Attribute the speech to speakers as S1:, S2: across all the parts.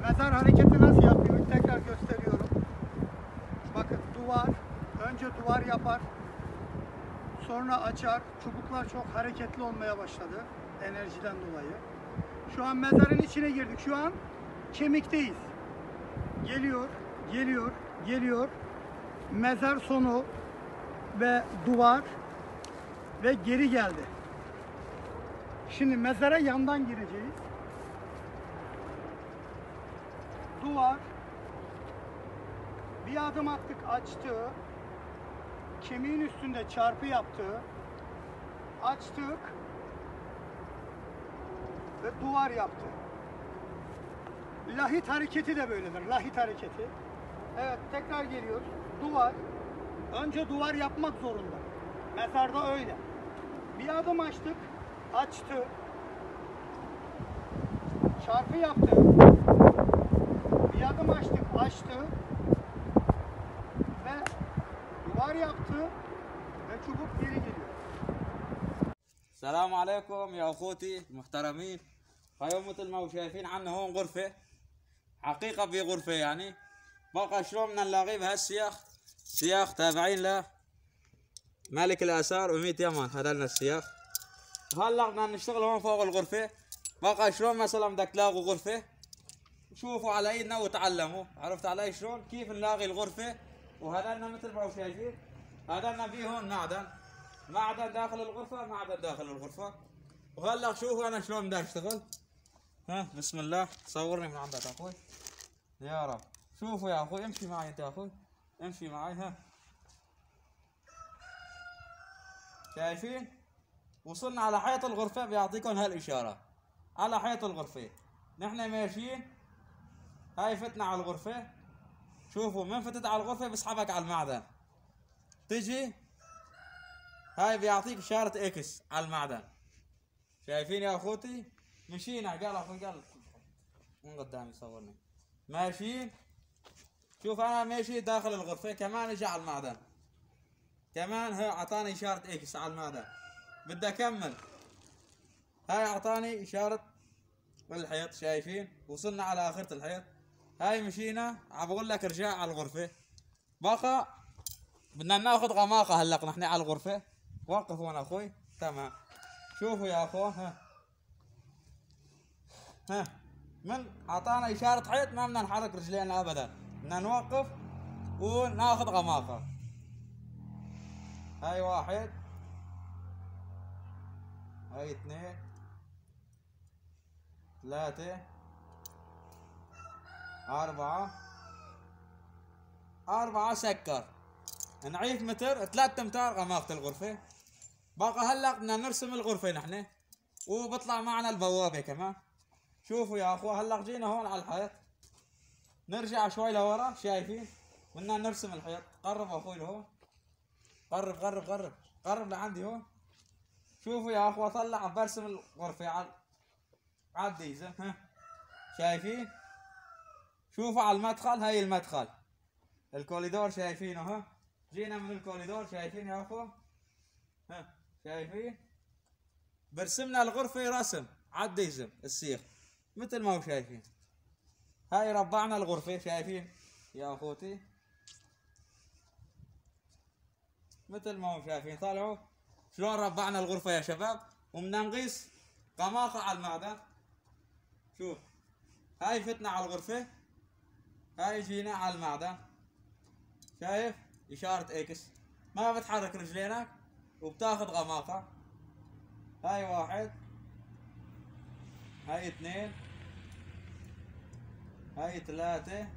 S1: Mezar hareketi nasıl yapıyor? Tekrar gösteriyorum. Bakın duvar. Önce duvar yapar. Sonra açar. Çubuklar çok hareketli olmaya başladı. Enerjiden dolayı. Şu an mezarın içine girdik. Şu an kemikteyiz. Geliyor, geliyor, geliyor. Mezar sonu ve duvar ve geri geldi. Şimdi mezara yandan gireceğiz. Duvar. Bir adım attık, açtı. Kemiğin üstünde çarpı yaptı. Açtık ve duvar yaptı. Lahit hareketi de böyledir. Lahit hareketi. Evet, tekrar geliyoruz. Duvar. Önce duvar yapmak zorunda. Mezarda öyle. Bir adım açtık. Açtı. Çarpı yaptı. Bir adım açtık. Açtı. Ve duvar yaptı. Ve çubuk geri geliyor.
S2: السلام عليكم يا اخوتي المحترمين. فيوم مثل ما شايفين عنا هون غرفة حقيقة بغرفة يعني بقى شلون بدنا نلاقيه بهالسياخ. سياخ تابعين له ملك الآثار و100 يمن. هذا لنا السياخ. هلا بدنا نشتغل هون فوق الغرفة. بقى شلون مثلا بدك تلاقوا غرفة شوفوا على ايدنا وتعلموا. عرفت علي شلون كيف نلاقي الغرفة. وهذا لنا مثل ما شايفين هذا لنا فيه هون معدن داخل الغرفة. معدن داخل الغرفة. وهلا شوفوا انا شلون بدي اشتغل. ها بسم الله. صورني من عندك اخوي يا رب. شوفوا يا اخوي امشي معي انت يا اخوي. امشي معي. ها شايفين وصلنا على حيط الغرفة. بيعطيكم هالاشارة على حيط الغرفة. نحن ماشيين. هاي فتنا على الغرفة. شوفوا من فتت على الغرفة بسحبك على المعدن. تجي هاي بيعطيك اشارة اكس على المعدن. شايفين يا اخوتي مشينا. قال اخوي قال من قدامي صورني. ماشيين. شوف انا ماشي داخل الغرفة كمان اجى على المعدن. كمان هاي اعطاني اشارة اكس على المعدن. بدي اكمل. هاي اعطاني اشارة الحيط. شايفين وصلنا على اخرة الحيط. هاي مشينا. عم بقول لك ارجع على الغرفة. بقى بدنا ناخذ غماقة هلا نحن على الغرفة. وقف هون اخوي. تمام. شوفوا يا اخوه. ها من اعطانا اشارة حيط ما بدنا نحرك رجلينا ابدا. بدنا نوقف وناخذ غماقة. هاي واحد. هاي اثنين. ثلاثة. أربعة. سكر. نعيد متر 3 امتار غماقة الغرفة. بقى هلا بدنا نرسم الغرفة نحن وبطلع معنا البوابة كمان. شوفوا يا اخوة هلا جينا هون على الحيط. نرجع شوي لورا. شايفين بدنا نرسم الحيط. قرب اخوي لهون. قرب لعندي هون. شوفوا يا اخوة طلع برسم الغرفة على الديزل. شايفين شوفوا على المدخل. هاي المدخل الكوريدور شايفينه. جينا من الكوريدور. شايفين يا اخوة. شايفين برسمنا الغرفة رسم على الديزل السيخ مثل ما هو شايفين. هاي ربعنا الغرفة. شايفين يا اخوتي مثل ما هو شايفين. طلعوا شلون ربعنا الغرفة يا شباب. وبدنا نقيس قماقة على المعدن. شوف هاي فتنا على الغرفة. هاي جينا على المعدن. شايف اشارة اكس. ما بتحرك رجلينك وبتاخذ غماقة. هاي واحد. هاي اثنين. هاي ثلاثة.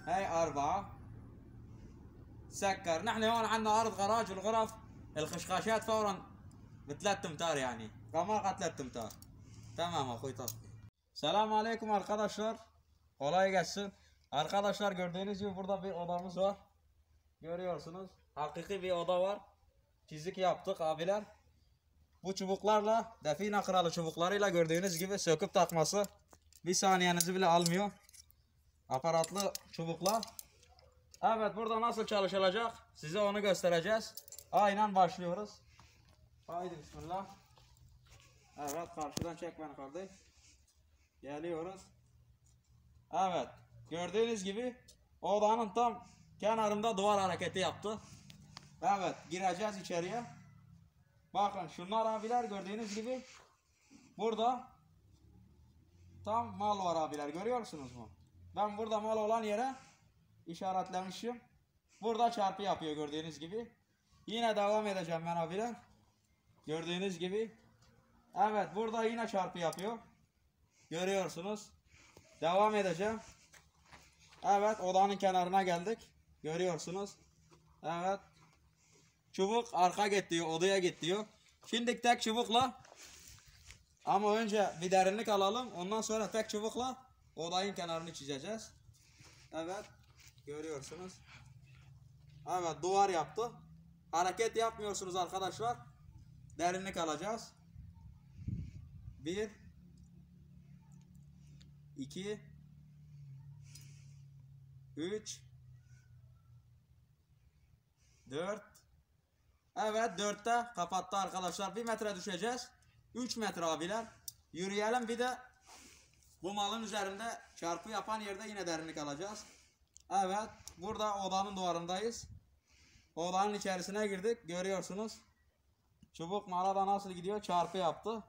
S2: هاي 4. سكر. نحن هون عندنا ارض غراج والغرف الخشخاشات فورا ب3 امتار يعني غماقة 3 امتار. Tamam akoy tak. Selamun aleyküm arkadaşlar. Kolay gelsin. Arkadaşlar gördüğünüz gibi burada bir odamız var. Görüyorsunuz. Hakiki bir oda var. Çizik yaptık abiler. Bu çubuklarla define kralı çubuklarıyla gördüğünüz gibi söküp takması bir saniyenizi bile almıyor. Aparatlı çubuklar. Evet burada nasıl çalışılacak size onu göstereceğiz. Aynen başlıyoruz. Haydi bismillah. Evet karşıdan çek beni kardeş. Geliyoruz. Evet. Gördüğünüz gibi odanın tam kenarında duvar hareketi yaptı. Evet. Gireceğiz içeriye. Bakın şunlar abiler gördüğünüz gibi burada tam mal var abiler. Görüyorsunuz mu? Ben burada mal olan yere işaretlemişim. Burada çarpı yapıyor gördüğünüz gibi. Yine devam edeceğim ben abiler. Gördüğünüz gibi. Evet burada yine çarpı yapıyor. Görüyorsunuz. Devam edeceğim. Evet odanın kenarına geldik. Görüyorsunuz. Evet. Çubuk arka git diyor. Odaya git diyor. Şimdi tek çubukla ama önce bir derinlik alalım. Ondan sonra tek çubukla odanın kenarını çizeceğiz. Evet. Görüyorsunuz. Evet duvar yaptı. Hareket yapmıyorsunuz arkadaşlar. Derinlik alacağız. 1 2 3 4. Evet 4'te kapattı arkadaşlar. 1 metre düşeceğiz. 3 metre abiler. Yürüyelim bir de bu malın üzerinde çarpı yapan yerde yine derinlik alacağız. Evet burada odanın duvarındayız. Odanın içerisine girdik. Görüyorsunuz. Çubuk mala da nasıl gidiyor? Çarpı yaptı.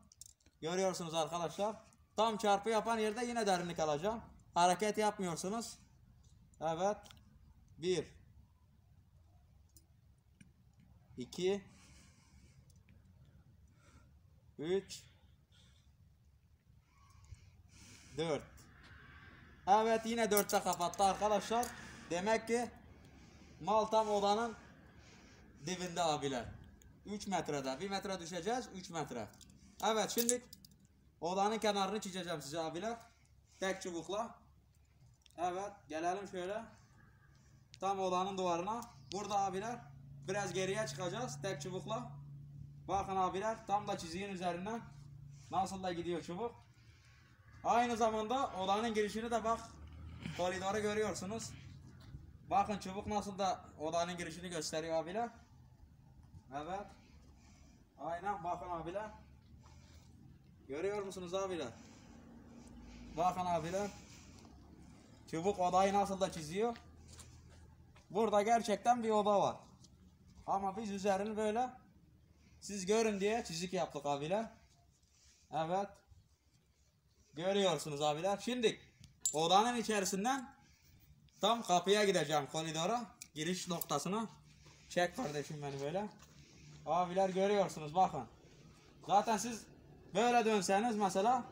S2: Görüyorsunuz arkadaşlar. Tam çarpı yapan yerde yine derinlik alacağım. Hareket yapmıyorsunuz. Evet. 1 2 3 4. Evet yine 4'te kapattı arkadaşlar. Demek ki mal tam odanın dibinde abiler. 3 metrede. 1 metre düşeceğiz. 3 metre. Evet şimdi odanın kenarını çizeceğim size abiler. Tek çubukla. Evet gelelim şöyle. Tam odanın duvarına. Burada abiler biraz geriye çıkacağız tek çubukla. Bakın abiler tam da çizginin üzerinden nasıl da gidiyor çubuk. Aynı zamanda odanın girişini de bak koridoru görüyorsunuz. Bakın çubuk nasıl da odanın girişini gösteriyor abiler. Evet. Aynen bakın abiler. Görüyor musunuz abiler? Bakın abiler. Çubuk odayı nasıl da çiziyor. Burada gerçekten bir oda var. Ama biz üzerini böyle siz görün diye çizik yaptık abiler. Evet. Görüyorsunuz abiler. Şimdi odanın içerisinden tam kapıya gideceğim koridora. Giriş noktasına. Çek kardeşim beni böyle. Abiler görüyorsunuz bakın. Zaten siz böyle dönseniz mesela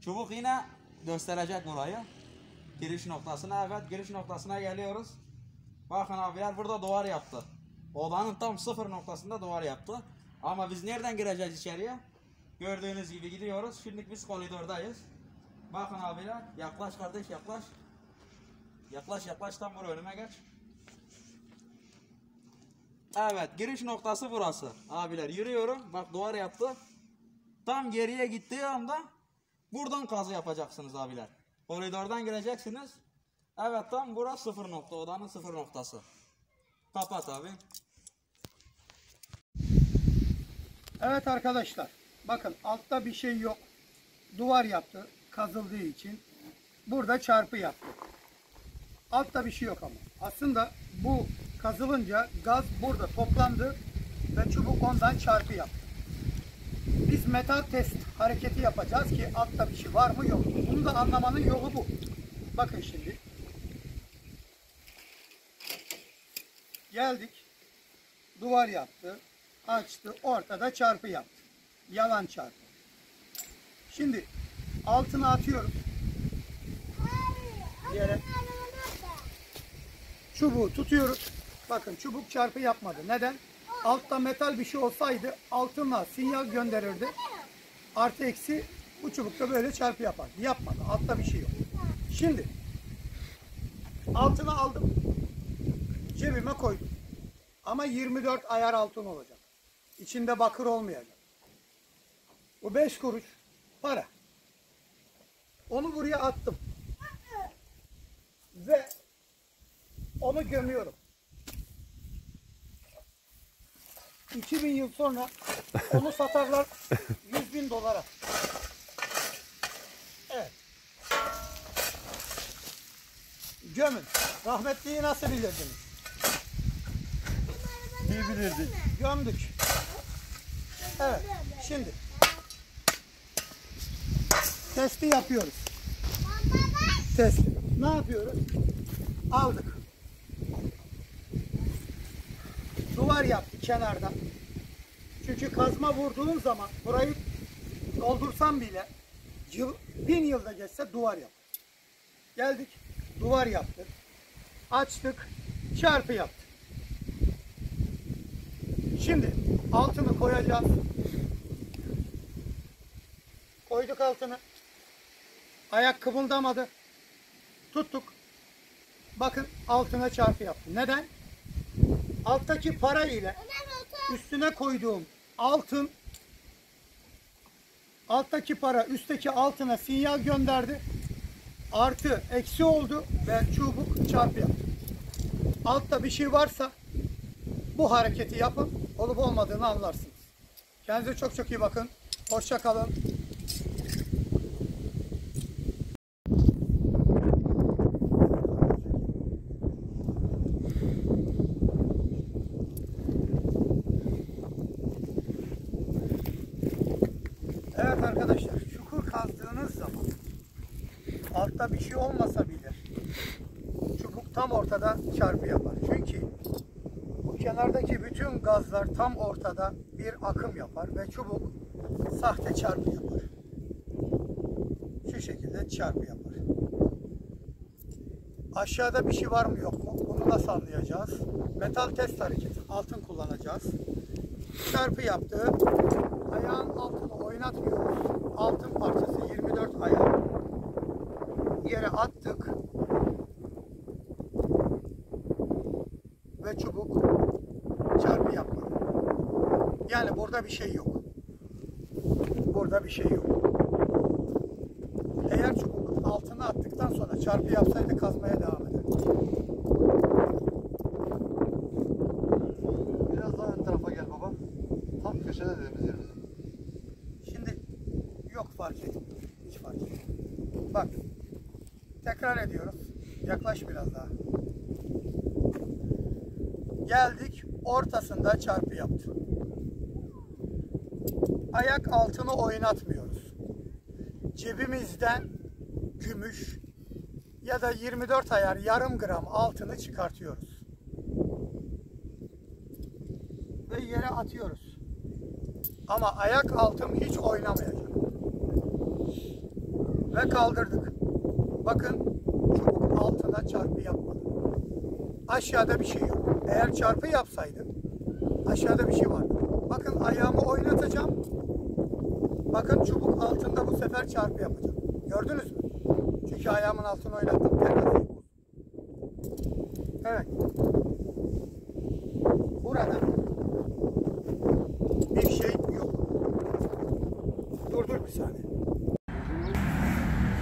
S2: çubuk yine gösterecek burayı. Giriş noktasına. Evet giriş noktasına geliyoruz. Bakın abiler burada duvar yaptı. Odanın tam sıfır noktasında duvar yaptı. Ama biz nereden gireceğiz içeriye? Gördüğünüz gibi gidiyoruz. Şimdi biz koridordayız. Bakın abiler. Yaklaş kardeş yaklaş. Yaklaş yaklaş tam buraya önüme geç. Evet giriş noktası burası. Abiler yürüyorum. Bak duvar yaptı. Tam geriye gittiği anda buradan kazı yapacaksınız abiler. Koridordan gireceksiniz. Evet tam burası sıfır nokta. Odanın sıfır noktası. Kapat abi.
S1: Evet arkadaşlar. Bakın altta bir şey yok. Duvar yaptı kazıldığı için. Burada çarpı yaptı. Altta bir şey yok ama. Aslında bu kazılınca gaz burada toplandı ve çubuk ondan çarpı yaptı. Biz metal test hareketi yapacağız ki altta bir şey var mı yok mu? Bunu da anlamanın yolu bu. Bakın şimdi. Geldik. Duvar yaptı. Açtı. Ortada çarpı yaptı. Yalan çarpı. Şimdi altına atıyoruz. Yere. Çubuğu tutuyoruz. Bakın çubuk çarpı yapmadı. Neden? Altta metal bir şey olsaydı altına sinyal gönderirdi. Artı eksi bu çubukta böyle çarpı yapar. Yapmadı. Altta bir şey yok. Şimdi altına aldım. Cebime koydum. Ama 24 ayar altın olacak. İçinde bakır olmayacak. Bu 5 kuruş para. Onu buraya attım. Ve onu gömüyorum. 2000 yıl sonra onu satarlar 100.000 dolara. Evet. Rahmetliyi nasıl bilirdiniz?
S3: İyi bilirdik.
S1: Gömdük. Evet. Şimdi testi yapıyoruz. Testi. Ne yapıyoruz? Aldık. Duvar yaptık kenardan. Çünkü kazma vurduğum zaman burayı doldursam bile 1000 yılda geçse duvar yap. Geldik. Duvar yaptık. Açtık. Çarpı yaptık. Şimdi altını koyacağız. Koyduk altını. Ayak kımıldamadı. Tuttuk. Bakın altına çarpı yaptım. Neden? Alttaki para ile üstüne koyduğum altın, alttaki para üstteki altına sinyal gönderdi. Artı eksi oldu ve çubuk çarpı yaptı. Altta bir şey varsa bu hareketi yapın. Olup olmadığını anlarsınız. Kendinize çok çok iyi bakın. Hoşça kalın. Evet arkadaşlar, çukur kazdığınız zaman altta bir şey olmasa bile çubuk tam ortada çarpı yapar. Çünkü bu kenardaki bütün gazlar tam ortada bir akım yapar ve çubuk sahte çarpı yapar. Şu şekilde çarpı yapar. Aşağıda bir şey var mı yok mu? Bunu nasıl anlayacağız? Metal test hareketi. Altın kullanacağız. Çarpı yaptı. Ayağın altını oynatmıyoruz. Altın parçası 24 ayağı yere attık ve çubuk çarpı yapmadı. Yani burada bir şey yok. Burada bir şey yok. Eğer çubuk altına attıktan sonra çarpı yapsaydı kazmaya devam eder.
S3: Biraz daha ön tarafa gel baba. Tam köşede dediğimiz yerimiz.
S1: Şimdi yok fark etmiyor. Hiç fark etmiyor. Bak. Tekrar ediyoruz. Yaklaş biraz daha. Geldik. Ortasında çarpı yaptı. Ayak altını oynatmıyoruz. Cebimizden gümüş ya da 24 ayar yarım gram altını çıkartıyoruz. Ve yere atıyoruz. Ama ayak altım hiç oynamayacak. Ve kaldırdık. Bakın çubuk altına çarpı yapmadı. Aşağıda bir şey yok. Eğer çarpı yapsaydı aşağıda bir şey vardı. Bakın ayağımı oynatacağım. Bakın çubuk altında bu sefer çarpı yapacak. Gördünüz mü? Çünkü ayağımın altını oynattım. Evet. Burada bir şey yok. Dur bir saniye.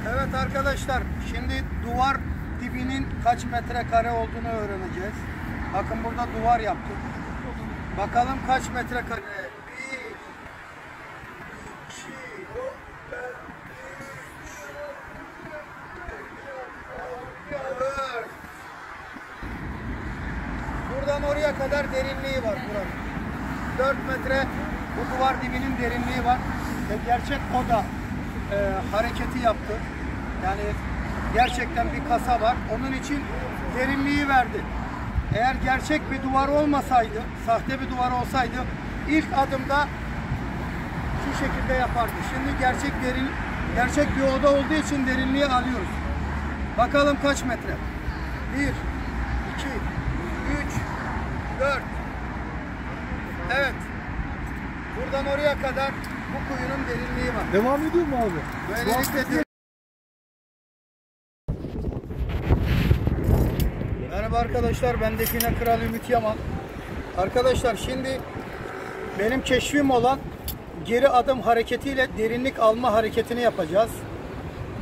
S1: Evet arkadaşlar, şimdi duvar dibinin kaç metrekare olduğunu öğreneceğiz. Bakın burada duvar yaptık. Bakalım kaç metrekare? 1, 2, 4. Buradan oraya kadar derinliği var buranın. 4 metre bu duvar dibinin derinliği var. Ve gerçek o da hareketi yaptı. Yani gerçekten bir kasa var. Onun için derinliği verdi. Eğer gerçek bir duvar olmasaydı, sahte bir duvar olsaydı ilk adımda şu şekilde yapardı. Şimdi gerçek bir oda olduğu için derinliği alıyoruz. Bakalım kaç metre? 1, 2, 3, 4. Evet. Buradan oraya kadar bu kuyunun derinliği var.
S3: Devam ediyor mu abi?
S1: Böylelikle değil. Merhaba arkadaşlar, ben Define Kral Ümit Yaman. Arkadaşlar şimdi benim keşfim olan geri adım hareketiyle derinlik alma hareketini yapacağız.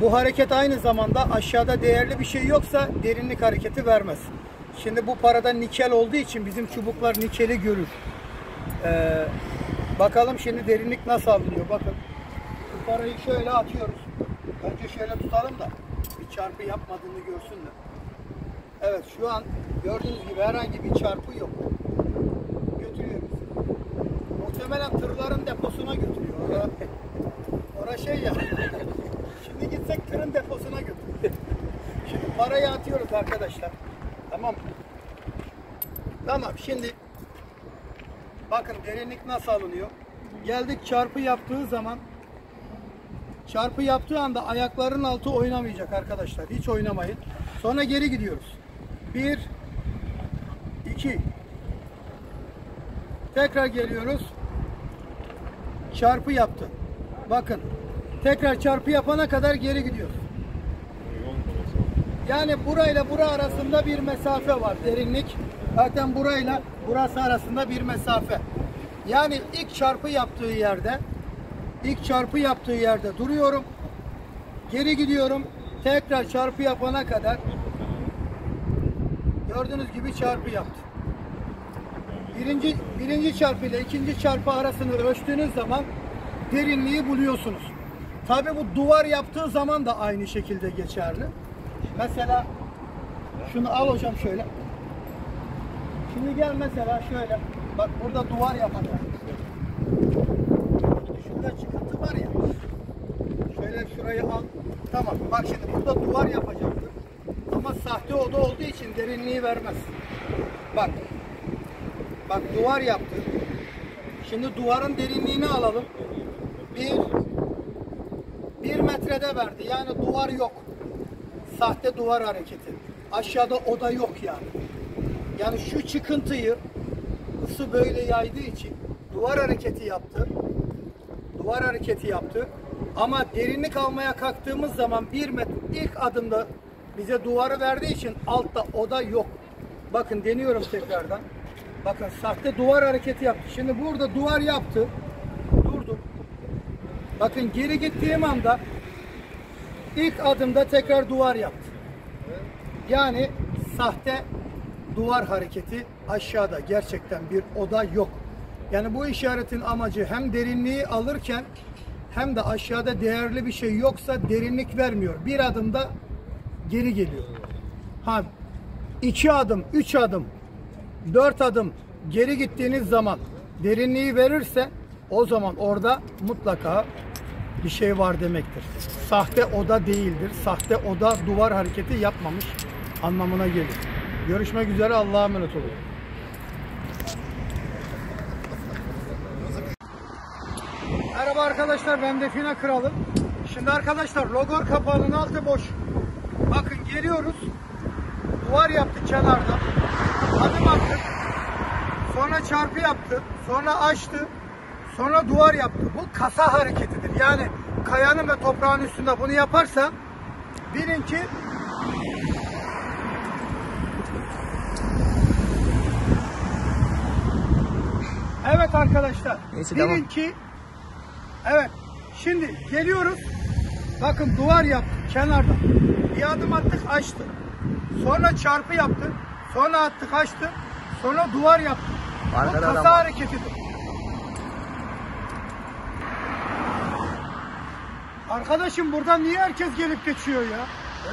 S1: Bu hareket aynı zamanda aşağıda değerli bir şey yoksa derinlik hareketi vermez. Şimdi bu parada nikel olduğu için bizim çubuklar nikeli görür. Bakalım şimdi derinlik nasıl alınıyor. Bakın bu parayı şöyle atıyoruz. Önce şöyle tutalım da bir çarpı yapmadığını görsünler. Evet, şu an gördüğünüz gibi herhangi bir çarpı yok. Götürüyor bizi. Muhtemelen tırların deposuna götürüyor. Orası şey ya. Şimdi gitsek tırın deposuna götürüyor. Şimdi parayı atıyoruz arkadaşlar. Tamam mı? Tamam, şimdi bakın derinlik nasıl alınıyor. Geldik, çarpı yaptığı zaman, çarpı yaptığı anda ayakların altı oynamayacak arkadaşlar. Hiç oynamayın. Sonra geri gidiyoruz. 1 2 tekrar geliyoruz. Çarpı yaptı. Bakın. Tekrar çarpı yapana kadar geri gidiyoruz. Yani burayla bura arasında bir mesafe var. Derinlik. Zaten burayla burası arasında bir mesafe. Yani ilk çarpı yaptığı yerde duruyorum. Geri gidiyorum. Tekrar çarpı yapana kadar gördüğünüz gibi çarpı yaptı. Birinci çarpı ile ikinci çarpı arasını ölçtüğünüz zaman derinliği buluyorsunuz. Tabi bu duvar yaptığı zaman da aynı şekilde geçerli. Mesela şunu al hocam şöyle. Şimdi gel mesela şöyle. Bak burada duvar yapacak. Şurada çıkıntı var ya. Şöyle şurayı al. Tamam. Bak şimdi burada duvar yapacaktır. Ama sahte oda olduğu için derinliği vermez. Bak. Bak duvar yaptı. Şimdi duvarın derinliğini alalım. 1 metrede verdi. Yani duvar yok. Sahte duvar hareketi. Aşağıda oda yok yani. Yani şu çıkıntıyı ısı böyle yaydığı için duvar hareketi yaptı. Duvar hareketi yaptı. Ama derinlik almaya kalktığımız zaman 1 metre ilk adımda bize duvarı verdiği için altta oda yok. Bakın deniyorum tekrardan. Bakın sahte duvar hareketi yaptı. Şimdi burada duvar yaptı. Durdu. Bakın geri gittiğim anda ilk adımda tekrar duvar yaptı. Yani sahte duvar hareketi aşağıda gerçekten bir oda yok. Yani bu işaretin amacı hem derinliği alırken hem de aşağıda değerli bir şey yoksa derinlik vermiyor. Bir adımda geri geliyor. 2 adım, 3 adım, 4 adım geri gittiğiniz zaman derinliği verirse o zaman orada mutlaka bir şey var demektir. Sahte oda değildir. Sahte oda duvar hareketi yapmamış anlamına gelir. Görüşmek üzere. Allah'a emanet olun. Merhaba arkadaşlar, ben Define Kralı. Şimdi arkadaşlar logor kapağının altı boş. Bakın geliyoruz. Duvar yaptı kenarda. Adım attık. Sonra çarpı yaptı. Sonra açtı. Sonra duvar yaptı. Bu kasa hareketidir. Yani kayanın ve toprağın üstünde bunu yaparsa bilin ki evet arkadaşlar.
S2: Neyse,
S1: bilin
S2: devam.
S1: ki evet. Şimdi geliyoruz. Bakın duvar yaptı kenarda. Bir adım attık, açtı. Sonra çarpı yaptı. Sonra attık, açtı. Sonra duvar yaptı. Bu kasa hareketidir. Arkadaşım buradan niye herkes gelip geçiyor ya?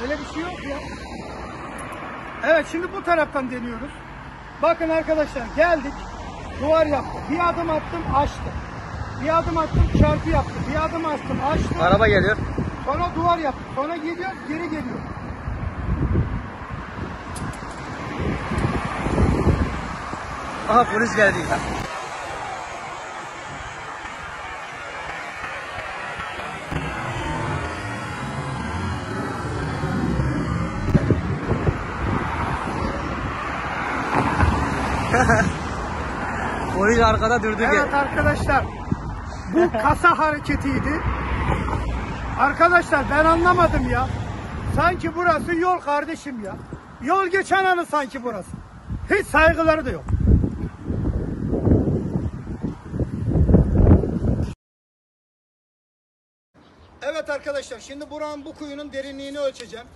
S1: Öyle bir şey yok ya. Evet, şimdi bu taraftan deniyoruz. Bakın arkadaşlar geldik. Duvar yaptı. Bir adım attım, açtı. Bir adım attım, çarpı yaptı. Bir adım attım, açtı.
S2: Araba geliyor.
S1: Sonra duvar yaptı. Sonra gidiyor, geri geliyor.
S2: Aha polis geldi. Polis arkada durdu.
S1: Evet arkadaşlar. Bu kasa hareketiydi. Arkadaşlar ben anlamadım ya. Sanki burası yol kardeşim ya. Yol geçen anı sanki burası. Hiç saygıları da yok. Evet arkadaşlar, şimdi buranın, bu kuyunun derinliğini ölçeceğim.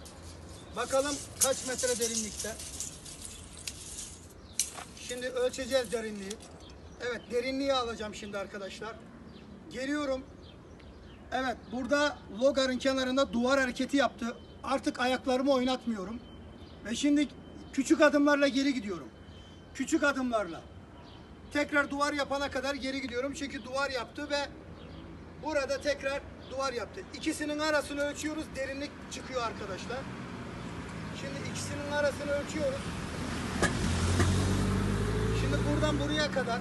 S1: Bakalım kaç metre derinlikte. Şimdi ölçeceğiz derinliği. Evet, derinliği alacağım şimdi arkadaşlar. Geliyorum. Evet, burada logarın kenarında duvar hareketi yaptı. Artık ayaklarımı oynatmıyorum. Ve şimdi Küçük adımlarla geri gidiyorum. Küçük adımlarla. Tekrar duvar yapana kadar geri gidiyorum. Çünkü duvar yaptı ve burada tekrar duvar yaptı. İkisinin arasını ölçüyoruz. Derinlik çıkıyor arkadaşlar. Şimdi ikisinin arasını ölçüyoruz. Şimdi buradan buraya kadar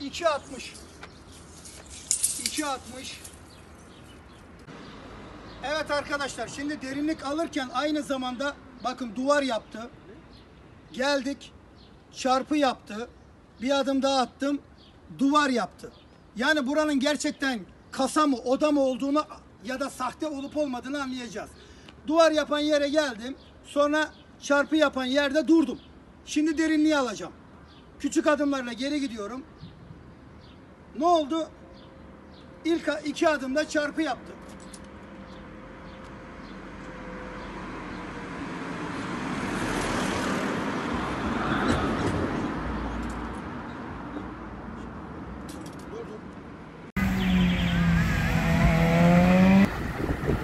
S1: 2.60. 2.60. Evet arkadaşlar, şimdi derinlik alırken aynı zamanda bakın duvar yaptı. Geldik, çarpı yaptı. Bir adım daha attım, duvar yaptı. Yani buranın gerçekten kasa mı, oda mı olduğunu ya da sahte olup olmadığını anlayacağız. Duvar yapan yere geldim. Sonra çarpı yapan yerde durdum. Şimdi derinliği alacağım. Küçük adımlarla geri gidiyorum. Ne oldu? İlk 2 adımda çarpı yaptı.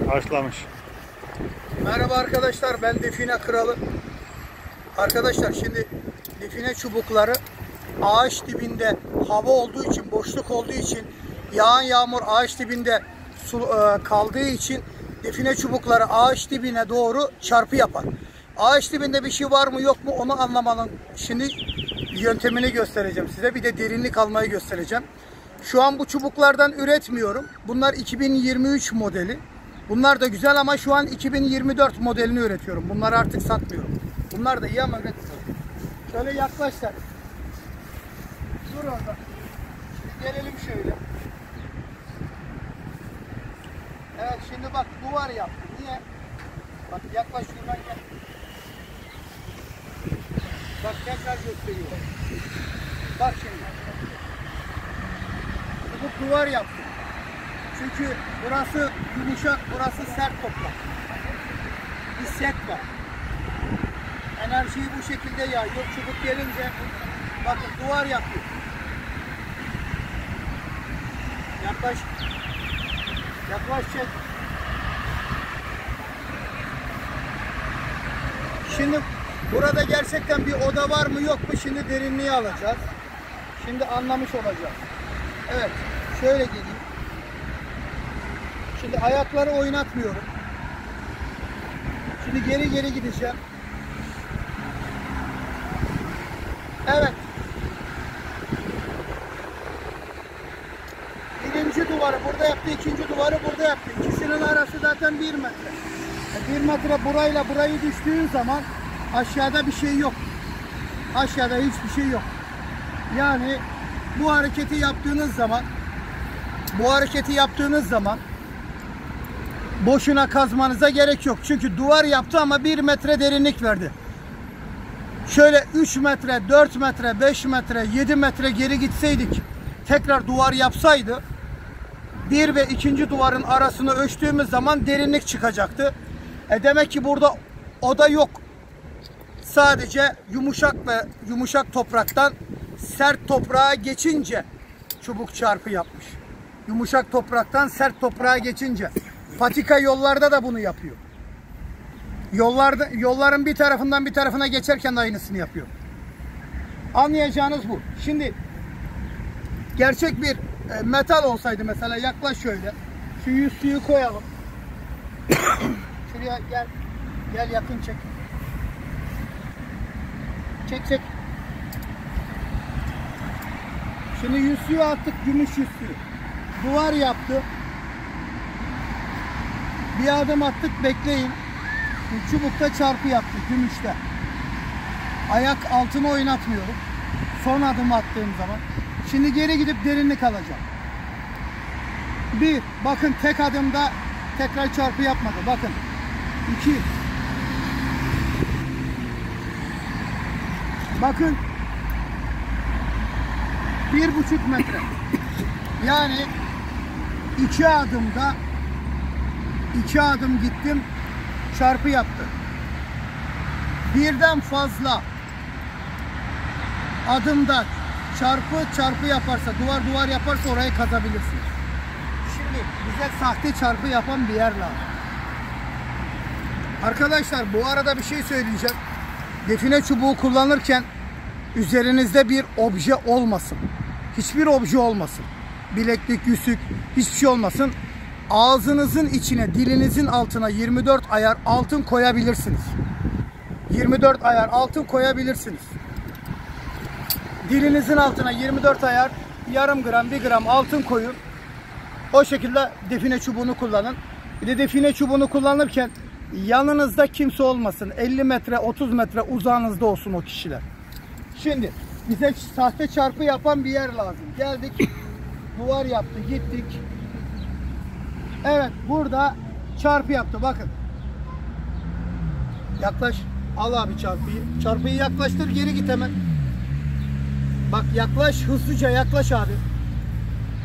S3: Başlamış.
S1: Merhaba arkadaşlar, ben Define Kralı. Arkadaşlar şimdi define çubukları ağaç dibinde hava olduğu için, boşluk olduğu için, yağan yağmur ağaç dibinde kaldığı için define çubukları ağaç dibine doğru çarpı yapar. Ağaç dibinde bir şey var mı yok mu onu anlamanın şimdi yöntemini göstereceğim size. Bir de derinlik almayı göstereceğim. Şu an bu çubuklardan üretmiyorum. Bunlar 2023 modeli. Bunlar da güzel ama şu an 2024 modelini üretiyorum. Bunları artık satmıyorum. Bunlar da iyi ama üretiyorum. Şöyle yaklaşlar. Dur orada. Şimdi gelelim şöyle. Evet şimdi bak duvar yaptı. Niye? Bak yaklaş şuradan gel. Bak tekrar gösteriyor. Bak şimdi. Bu duvar yaptı. Çünkü burası yumuşak, burası sert toprak. Bir set var. Enerjiyi bu şekilde yayıyor. Çubuk gelince bakın duvar yapıyor. Yaklaş. Yaklaş çek. Şimdi burada gerçekten bir oda var mı yok mu? Şimdi derinliği alacağız. Şimdi anlamış olacağız. Evet. Şöyle geleyim. Şimdi ayakları oynatmıyorum. Şimdi geri gideceğim. Evet. Birinci duvarı burada yaptı, ikinci duvarı burada yaptı. İkisinin arası zaten 1 metre. 1 metre burayla burayı düştüğün zaman aşağıda bir şey yok. Aşağıda hiçbir şey yok. Yani bu hareketi yaptığınız zaman boşuna kazmanıza gerek yok. Çünkü duvar yaptı ama 1 metre derinlik verdi. Şöyle 3 metre, 4 metre, 5 metre, 7 metre geri gitseydik, tekrar duvar yapsaydı, 1 ve 2. duvarın arasını ölçtüğümüz zaman derinlik çıkacaktı. Demek ki burada oda yok. Sadece yumuşak topraktan sert toprağa geçince çubuk çarpı yapmış. Yumuşak topraktan sert toprağa geçince. Patika yollarda da bunu yapıyor. Yolların bir tarafından bir tarafına geçerken de aynısını yapıyor. Anlayacağınız bu. Şimdi gerçek bir metal olsaydı mesela, yaklaş şöyle. Şu yüzüğü koyalım. Şuraya gel. Gel yakın çek. Çek. Şimdi yüzüğü attık, gümüş yüzüğü. Duvar yaptı. Bir adım attık, bekleyin. Çubukta çarpı yaptı, gümüşte. Ayak altını oynatmıyorum. Son adım attığım zaman. Şimdi geri gidip derinlik alacağım. 1. Bakın tek adımda tekrar çarpı yapmadı. Bakın. 2. Bakın. 1,5 metre. Yani 2 adımda 2 adım gittim, çarpı yaptı. Birden fazla adımda çarpı yaparsa, duvar yaparsa orayı kazabilirsiniz. Şimdi bize sahte çarpı yapan bir yer lazım. Arkadaşlar bu arada bir şey söyleyeceğim. Define çubuğu kullanırken üzerinizde bir obje olmasın. Hiçbir obje olmasın. Bileklik, yüzük, hiçbir şey olmasın. Ağzınızın içine, dilinizin altına 24 ayar altın koyabilirsiniz. 24 ayar altın koyabilirsiniz. Dilinizin altına 24 ayar, yarım gram, 1 gram altın koyun. O şekilde define çubuğunu kullanın. Bir de define çubuğunu kullanırken yanınızda kimse olmasın. 50 metre, 30 metre uzağınızda olsun o kişiler. Şimdi bize sahte çarpı yapan bir yer lazım. Geldik, duvar yaptı, gittik. Evet, burada çarpı yaptı. Bakın. Yaklaş. Al abi çarpıyı. Çarpıyı yaklaştır, geri git hemen. Bak yaklaş, hızlıca yaklaş abi.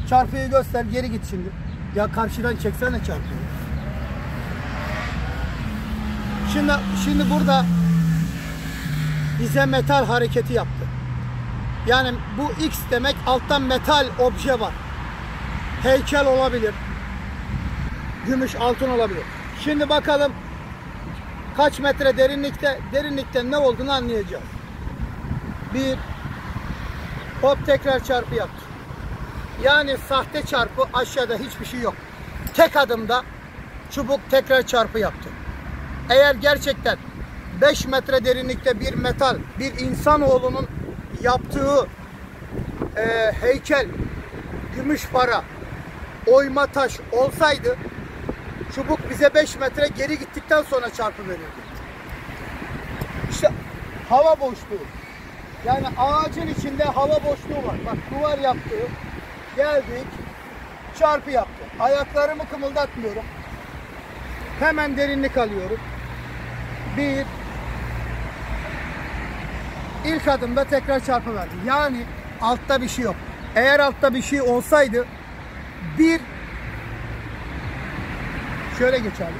S1: Çarpıyı göster, geri git şimdi. Ya karşıdan çeksene çarpıyı. Şimdi burada bize metal hareketi yaptı. Yani bu X demek, alttan metal obje var. Heykel olabilir. Gümüş, altın olabilir. Şimdi bakalım kaç metre derinlikte ne olduğunu anlayacağız. Bir, hop tekrar çarpı yaptı. Yani sahte çarpı, aşağıda hiçbir şey yok. Tek adımda çubuk tekrar çarpı yaptı. Eğer gerçekten 5 metre derinlikte bir metal, bir insanoğlunun yaptığı heykel, gümüş para, oyma taş olsaydı çubuk bize 5 metre geri gittikten sonra çarpı verirdi. İşte hava boşluğu. Yani ağacın içinde hava boşluğu var. Bak duvar yaptı. Geldik. Çarpı yaptı. Ayaklarımı kımıldatmıyorum. Hemen derinlik alıyorum. Bir. İlk adımda tekrar çarpı verdi. Yani altta bir şey yok. Eğer altta bir şey olsaydı bir, şöyle geç abi.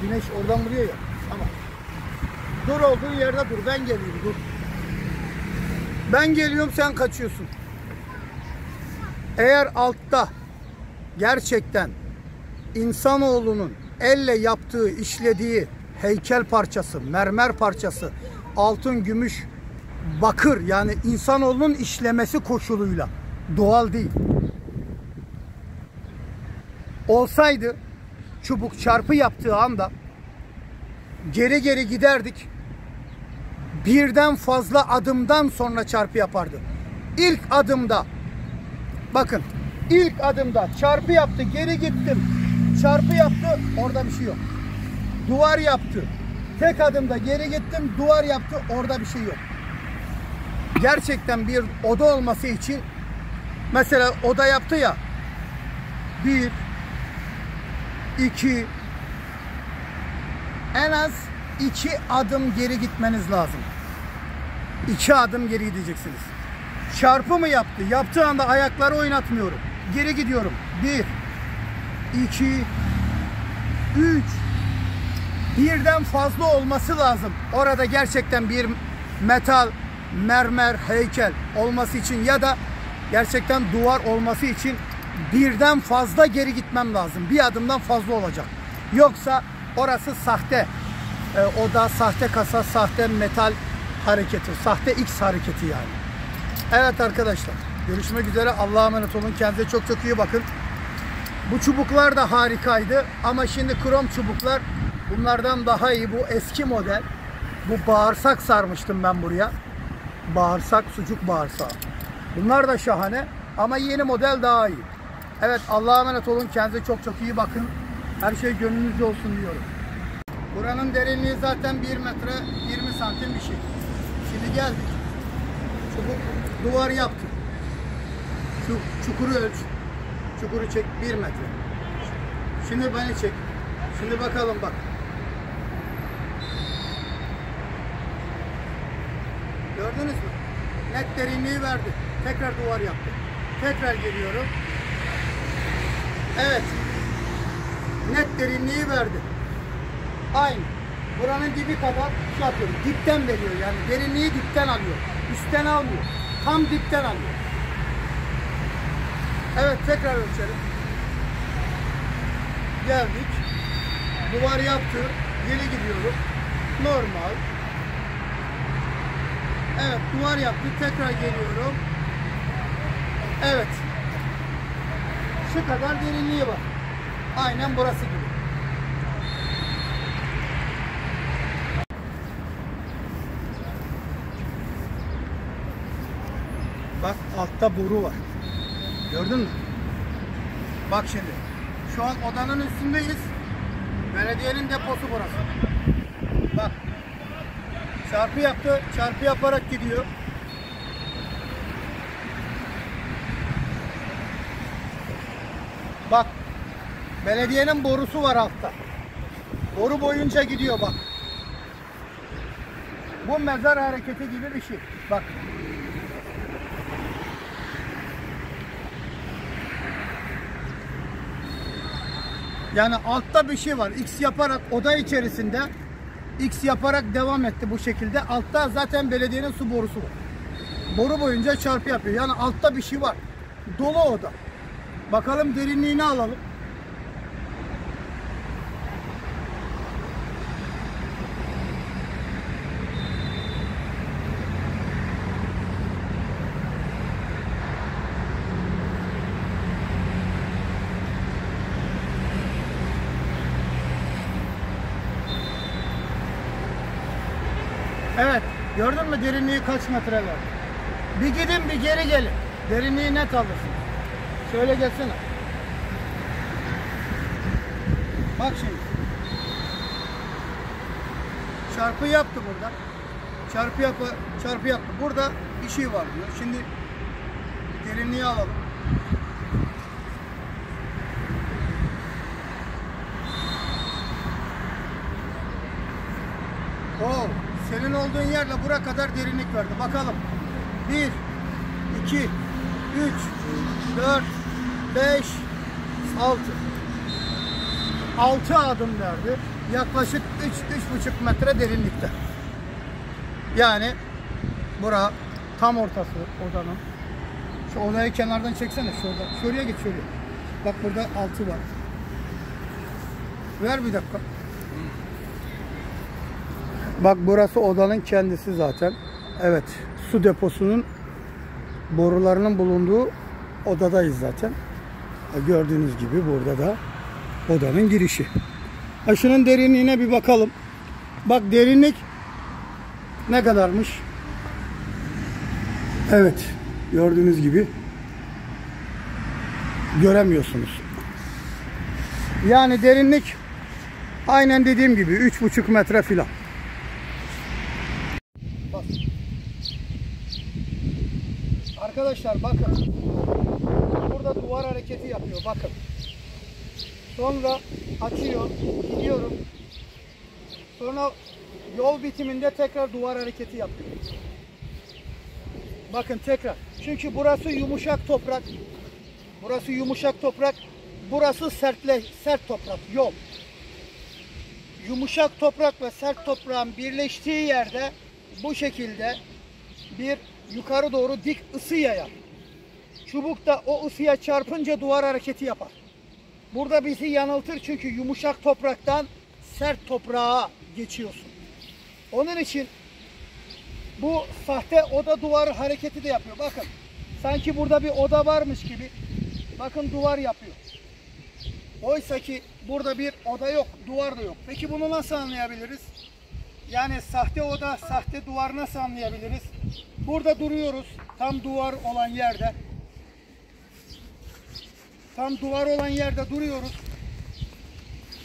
S1: Güneş oradan vuruyor ya. Tamam. Dur olduğun yerde dur. Ben geliyorum. Dur. Ben geliyorum, sen kaçıyorsun. Eğer altta gerçekten insanoğlunun elle yaptığı, işlediği heykel parçası, mermer parçası, altın, gümüş, bakır, yani insanoğlunun işlemesi koşuluyla, doğal değil, olsaydı çubuk çarpı yaptığı anda geri geri giderdik. Birden fazla adımdan sonra çarpı yapardı. İlk adımda, bakın, ilk adımda çarpı yaptı, geri gittim, çarpı yaptı, orada bir şey yok. Duvar yaptı, tek adımda geri gittim, duvar yaptı, orada bir şey yok. Gerçekten bir oda olması için, mesela oda yaptı ya, 1, 2, en az 2 adım geri gitmeniz lazım. 2 adım geri gideceksiniz. Çarpı mı yaptı? Yaptığı anda ayakları oynatmıyorum. Geri gidiyorum. 1, 2, 3. Birden fazla olması lazım. Orada gerçekten bir metal, mermer, heykel olması için ya da gerçekten duvar olması için birden fazla geri gitmem lazım. Bir adımdan fazla olacak. Yoksa orası sahte oda, sahte kasa, sahte metal hareketi, sahte X hareketi yani. Evet arkadaşlar, görüşmek üzere. Allah'a emanet olun. Kendinize çok çok iyi bakın. Bu çubuklar da harikaydı ama şimdi krom çubuklar bunlardan daha iyi. Bu eski model. Bu bağırsak sarmıştım ben buraya. Bağırsak, sucuk bağırsağı. Bunlar da şahane ama yeni model daha iyi. Evet, Allah'a emanet olun. Kendinize çok çok iyi bakın. Her şey gönlünüzce olsun diyorum. Buranın derinliği zaten 1 metre 20 santim bir şey. Şimdi geldik. Çubuk duvar yaptı. Şu çukuru ölç. Çukuru çek 1 metre. Şimdi beni çek. Şimdi bakalım bak. Gördünüz mü? Net derinliği verdi. Tekrar duvar yaptı. Tekrar geliyorum. Evet. Net derinliği verdi. Aynı. Buranın dibi kadar şey yapıyorum. Dipten veriyor yani. Derinliği dipten alıyor. Üstten almıyor. Tam dipten alıyor. Evet, tekrar ölçelim. geldik. Duvar yaptı. Geri gidiyorum. Normal. Evet, duvar yaptı. Tekrar geliyorum. Evet. Şu kadar derinliği var. Aynen burası gibi. Bak altta boru var. Gördün mü? Bak şimdi. Şu an odanın üstündeyiz. Belediyenin deposu burası. Bak. Çarpı yaptı. Çarpı yaparak gidiyor. Bak. Belediyenin borusu var altta. Boru boyunca gidiyor bak. Bu mezar hareketi gibi bir şey. Bak. Yani altta bir şey var. X yaparak oda içerisinde X yaparak devam etti bu şekilde. Altta zaten belediyenin su borusu var. Boru boyunca çarpı yapıyor. Yani altta bir şey var. Dolu oda. Bakalım derinliğini alalım. Evet. Gördün mü derinliği kaç metre var? Bir gidin bir geri gelin. Derinliği net alırsın. Şöyle gelsene. Bak şimdi. Çarpı yaptı burada. Çarpı yaptı. Burada bir şey var diyor. Şimdi derinliği alalım. Oo, senin olduğun yerle buraya kadar derinlik verdi. Bakalım. 1, 2, 3, 4, 5, 6. 6 adım verdi. Yaklaşık 3-3,5 metre derinlikte. Yani bura tam ortası odanın. Şu odayı kenardan çeksene şurada. Şuraya git şöyle. Bak burada 6 var. Ver bir dakika. Bak burası odanın kendisi zaten. Evet, su deposunun borularının bulunduğu odadayız zaten. Gördüğünüz gibi burada da odanın girişi. Şunun derinliğine bir bakalım. Bak derinlik ne kadarmış? Evet, gördüğünüz gibi göremiyorsunuz. Yani derinlik aynen dediğim gibi 3,5 metre filan. Arkadaşlar bakın. Burada duvar hareketi yapıyor. Bakın. Sonra açıyor. Gidiyorum. Sonra yol bitiminde tekrar duvar hareketi yapıyor. Bakın tekrar. Çünkü burası yumuşak toprak. Burası yumuşak toprak. Burası sert toprak. Yol. Yumuşak toprak ve sert toprağın birleştiği yerde bu şekilde bir yukarı doğru dik ısı yayar. Çubuk da o ısıya çarpınca duvar hareketi yapar. Burada bizi yanıltır çünkü yumuşak topraktan sert toprağa geçiyorsun. Onun için bu sahte oda duvarı hareketi de yapıyor. Bakın sanki burada bir oda varmış gibi. Bakın duvar yapıyor. Oysa ki burada bir oda yok, duvar da yok. Peki bunu nasıl anlayabiliriz? Yani sahte oda, sahte duvar nasıl anlayabiliriz? Burada duruyoruz, tam duvar olan yerde. Tam duvar olan yerde duruyoruz.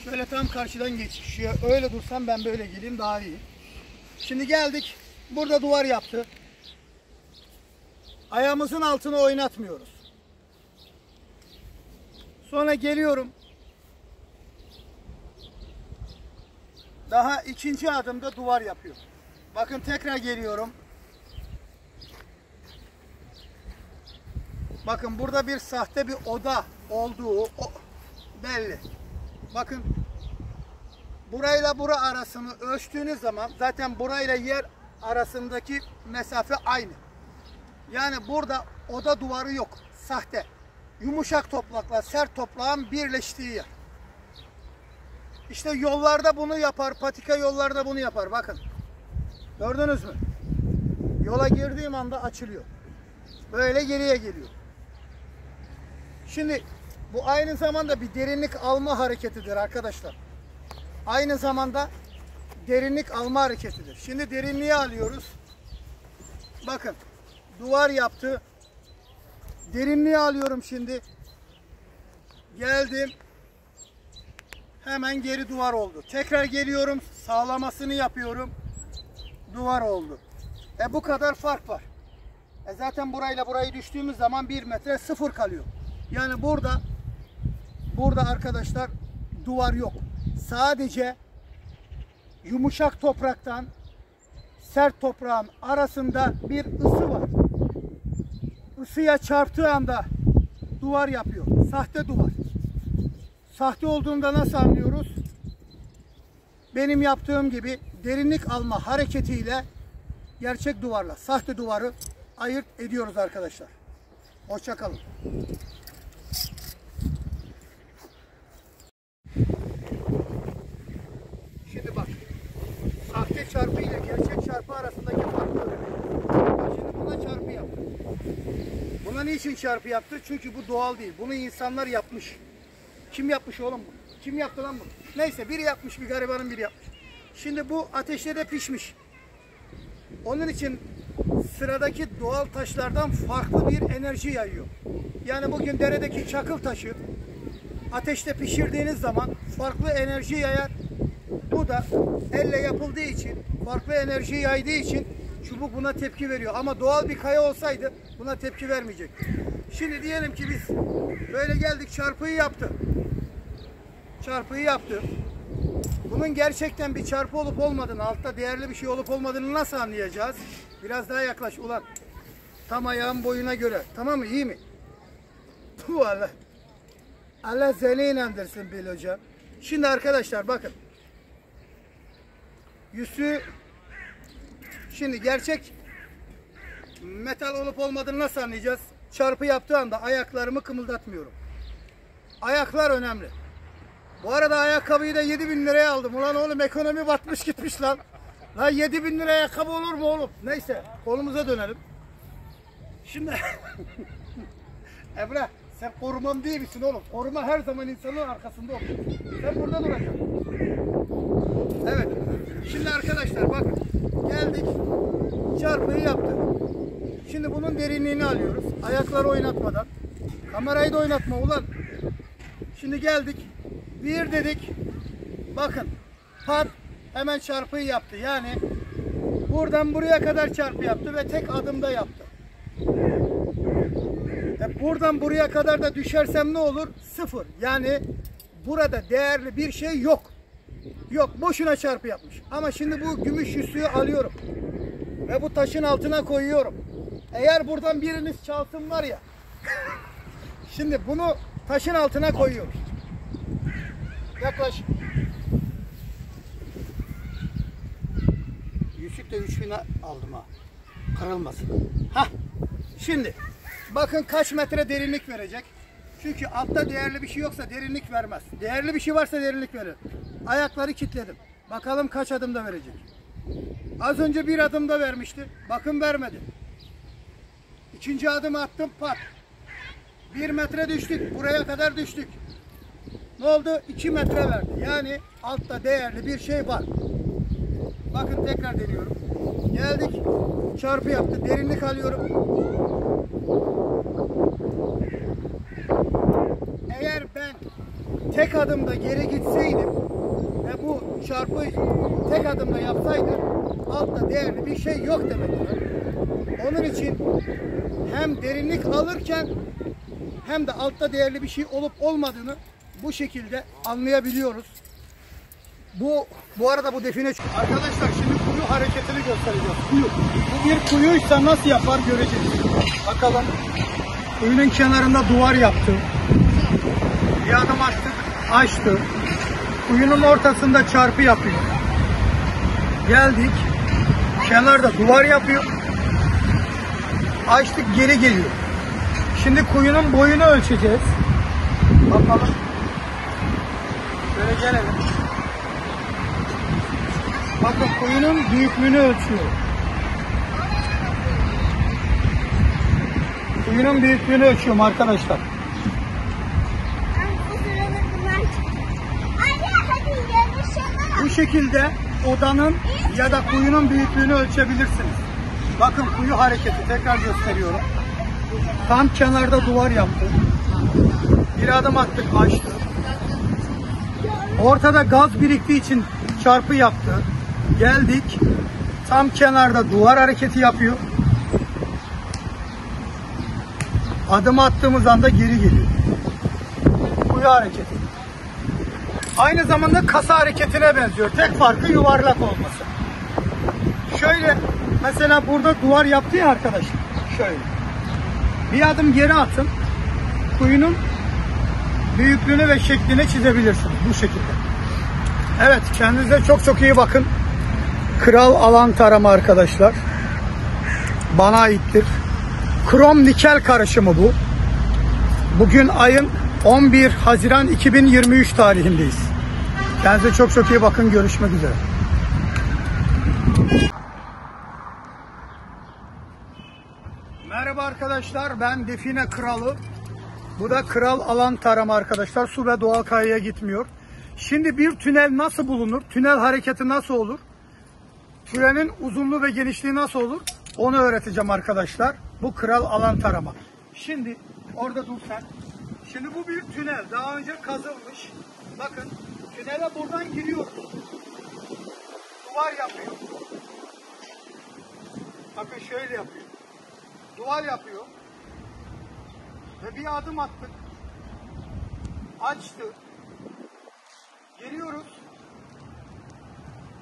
S1: Şöyle tam karşıdan geçiyor. Öyle dursam ben böyle geleyim daha iyi. Şimdi geldik, burada duvar yaptı. Ayağımızın altını oynatmıyoruz. Sonra geliyorum. Daha ikinci adımda duvar yapıyor. Bakın tekrar geliyorum. Bakın burada bir sahte bir oda olduğu belli. Bakın burayla bura arasını ölçtüğünüz zaman zaten burayla yer arasındaki mesafe aynı. Yani burada oda duvarı yok. Sahte. Yumuşak toprakla sert toprağın birleştiği yer. İşte yollarda bunu yapar, patika yollarda bunu yapar. Bakın. Gördünüz mü? Yola girdiğim anda açılıyor. Böyle geriye geliyor. Şimdi bu aynı zamanda bir derinlik alma hareketidir arkadaşlar. Aynı zamanda derinlik alma hareketidir. Şimdi derinliği alıyoruz. Bakın. Duvar yaptı. Derinliği alıyorum şimdi. Geldim. Hemen geri duvar oldu. Tekrar geliyorum. Sağlamasını yapıyorum. Duvar oldu. Bu kadar fark var. Zaten burayla burayı düştüğümüz zaman 1 metre 0 kalıyor. Yani burada arkadaşlar duvar yok. Sadece yumuşak topraktan sert toprağın arasında bir ısı var. Isıya çarptığı anda duvar yapıyor. Sahte duvar. Sahte olduğunda nasıl anlıyoruz? Benim yaptığım gibi derinlik alma hareketiyle gerçek duvarla sahte duvarı ayırt ediyoruz arkadaşlar. Hoşça kalın. Şimdi bak. Sahte çarpı ile gerçek çarpı arasındaki farkı öğrenelim. Şimdi buna çarpı yaptı. Buna niçin çarpı yaptı? Çünkü bu doğal değil. Bunu insanlar yapmış. Kim yapmış oğlum bu? Kim yaptı lan bu? Neyse biri yapmış, bir garibanın biri yapmış. Şimdi bu ateşte de pişmiş. Onun için sıradaki doğal taşlardan farklı bir enerji yayıyor. Yani bugün deredeki çakıl taşı ateşte pişirdiğiniz zaman farklı enerji yayar. Bu da elle yapıldığı için, farklı enerji yaydığı için çubuk buna tepki veriyor. Ama doğal bir kaya olsaydı buna tepki vermeyecek. Şimdi diyelim ki biz böyle geldik, çarpıyı yaptı. Çarpıyı yaptı. Bunun gerçekten bir çarpı olup olmadığını, altta değerli bir şey olup olmadığını nasıl anlayacağız? Biraz daha yaklaş ulan. Tam ayağın boyuna göre. Tamam mı? İyi mi? Bu Allah. Allah seni inandırsın Bil hocam. Şimdi arkadaşlar bakın. Yüzü şimdi gerçek metal olup olmadığını nasıl anlayacağız? Çarpı yaptığı anda ayaklarımı kımıldatmıyorum. Ayaklar önemli. Bu arada ayakkabıyı da 7.000 liraya aldım. Ulan oğlum ekonomi batmış gitmiş lan. Lan 7.000 liraya ayakkabı olur mu oğlum? Neyse konumuza dönelim. Şimdi Emre sen korumam değil misin oğlum? Koruma her zaman insanın arkasında olur. Sen burada duracaksın. Evet. Şimdi arkadaşlar bakın. Geldik. Çarpıyı yaptık. Şimdi bunun derinliğini alıyoruz. Ayakları oynatmadan. Kamerayı da oynatma ulan. Şimdi geldik. Bir dedik. Bakın. Pat. Hemen çarpıyı yaptı. Yani buradan buraya kadar çarpı yaptı ve tek adımda yaptı. Buradan buraya kadar da düşersem ne olur? 0. Yani burada değerli bir şey yok. Yok. Boşuna çarpı yapmış. Ama şimdi bu gümüş yüzüğü alıyorum. Ve bu taşın altına koyuyorum. Eğer buradan biriniz çalsın var ya. Şimdi bunu taşın altına koyuyoruz. Yaklaş. Yüzük de 3000'e aldım ha. Kırılmasın. Hah. Şimdi bakın kaç metre derinlik verecek. Çünkü altta değerli bir şey yoksa derinlik vermez. Değerli bir şey varsa derinlik verir. Ayakları kilitledim. Bakalım kaç adımda verecek. Az önce bir adımda vermişti. Bakın vermedi. İkinci adım attım pat. 1 metre düştük. Buraya kadar düştük. Ne oldu? 2 metre verdi. Yani altta değerli bir şey var. Bakın tekrar deniyorum. Geldik. Çarpı yaptı. Derinlik alıyorum. Eğer ben tek adımda geri gitseydim ve bu çarpı tek adımda yapsaydım altta değerli bir şey yok demektir. Onun için hem derinlik alırken hem de altta değerli bir şey olup olmadığını bu şekilde anlayabiliyoruz. Bu arada bu define arkadaşlar şimdi kuyu hareketini göstereceğiz. Kuyu. Bu bir kuyuysa nasıl yapar göreceğiz. Bakalım. Kuyunun kenarında duvar yaptı. Bir adım açtık, açtı. Kuyunun ortasında çarpı yapıyor. Geldik. Kenarda duvar yapıyor. Açtık, geri geliyor. Şimdi kuyunun boyunu ölçeceğiz. Bakalım. Şöyle gelelim. Bakın kuyunun büyüklüğünü ölçüyorum. Kuyunun büyüklüğünü ölçüyorum arkadaşlar. Bu şekilde odanın ya da kuyunun büyüklüğünü ölçebilirsiniz. Bakın kuyu hareketi tekrar gösteriyorum. Tam kenarda duvar yaptı. Bir adım attık, açtı. Ortada gaz biriktiği için çarpı yaptı. Geldik. Tam kenarda duvar hareketi yapıyor. Adım attığımız anda geri geliyor. Kuyu hareketi. Aynı zamanda kasa hareketine benziyor. Tek farkı yuvarlak olması. Şöyle mesela burada duvar yaptı ya arkadaşlar. Şöyle. Bir adım geri atın. Kuyunun büyüklüğünü ve şeklini çizebilirsiniz bu şekilde. Evet, kendinize çok çok iyi bakın. Kral alan tarama arkadaşlar. Bana aittir. Krom nikel karışımı bu. Bugün ayın 11 Haziran 2023 tarihindeyiz. Kendinize çok çok iyi bakın. Görüşmek üzere. Merhaba arkadaşlar. Ben Define Kralı. Bu da Kral Alan Tarama arkadaşlar. Su ve doğal kayaya gitmiyor. Şimdi bir tünel nasıl bulunur? Tünel hareketi nasıl olur? Tünelin uzunluğu ve genişliği nasıl olur? Onu öğreteceğim arkadaşlar. Bu Kral Alan Tarama. Şimdi orada dur sen. Şimdi bu bir tünel. Daha önce kazılmış. Bakın tünele buradan giriyoruz. Duvar yapıyor. Bakın şöyle yapıyor. Duvar yapıyor. Ve bir adım attık. Açtı. Giriyoruz.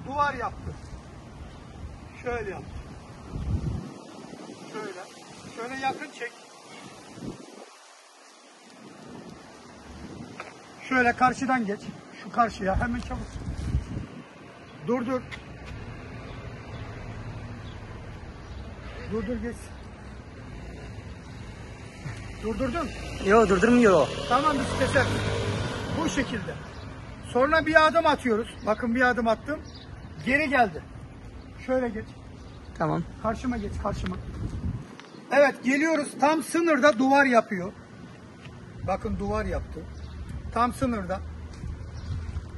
S1: Duvar yaptı. Şöyle yaptı. Şöyle. Şöyle yakın çek. Şöyle karşıdan geç. Şu karşıya hemen çabuk. Dur. Dur geç. Durdurdun.
S4: Yok durdurmuyor.
S1: Tamam biz keser. Bu şekilde. Sonra bir adım atıyoruz. Bakın bir adım attım. Geri geldi. Şöyle geç.
S4: Tamam.
S1: Karşıma geç, karşıma. Evet, geliyoruz. Tam sınırda duvar yapıyor. Bakın duvar yaptı. Tam sınırda.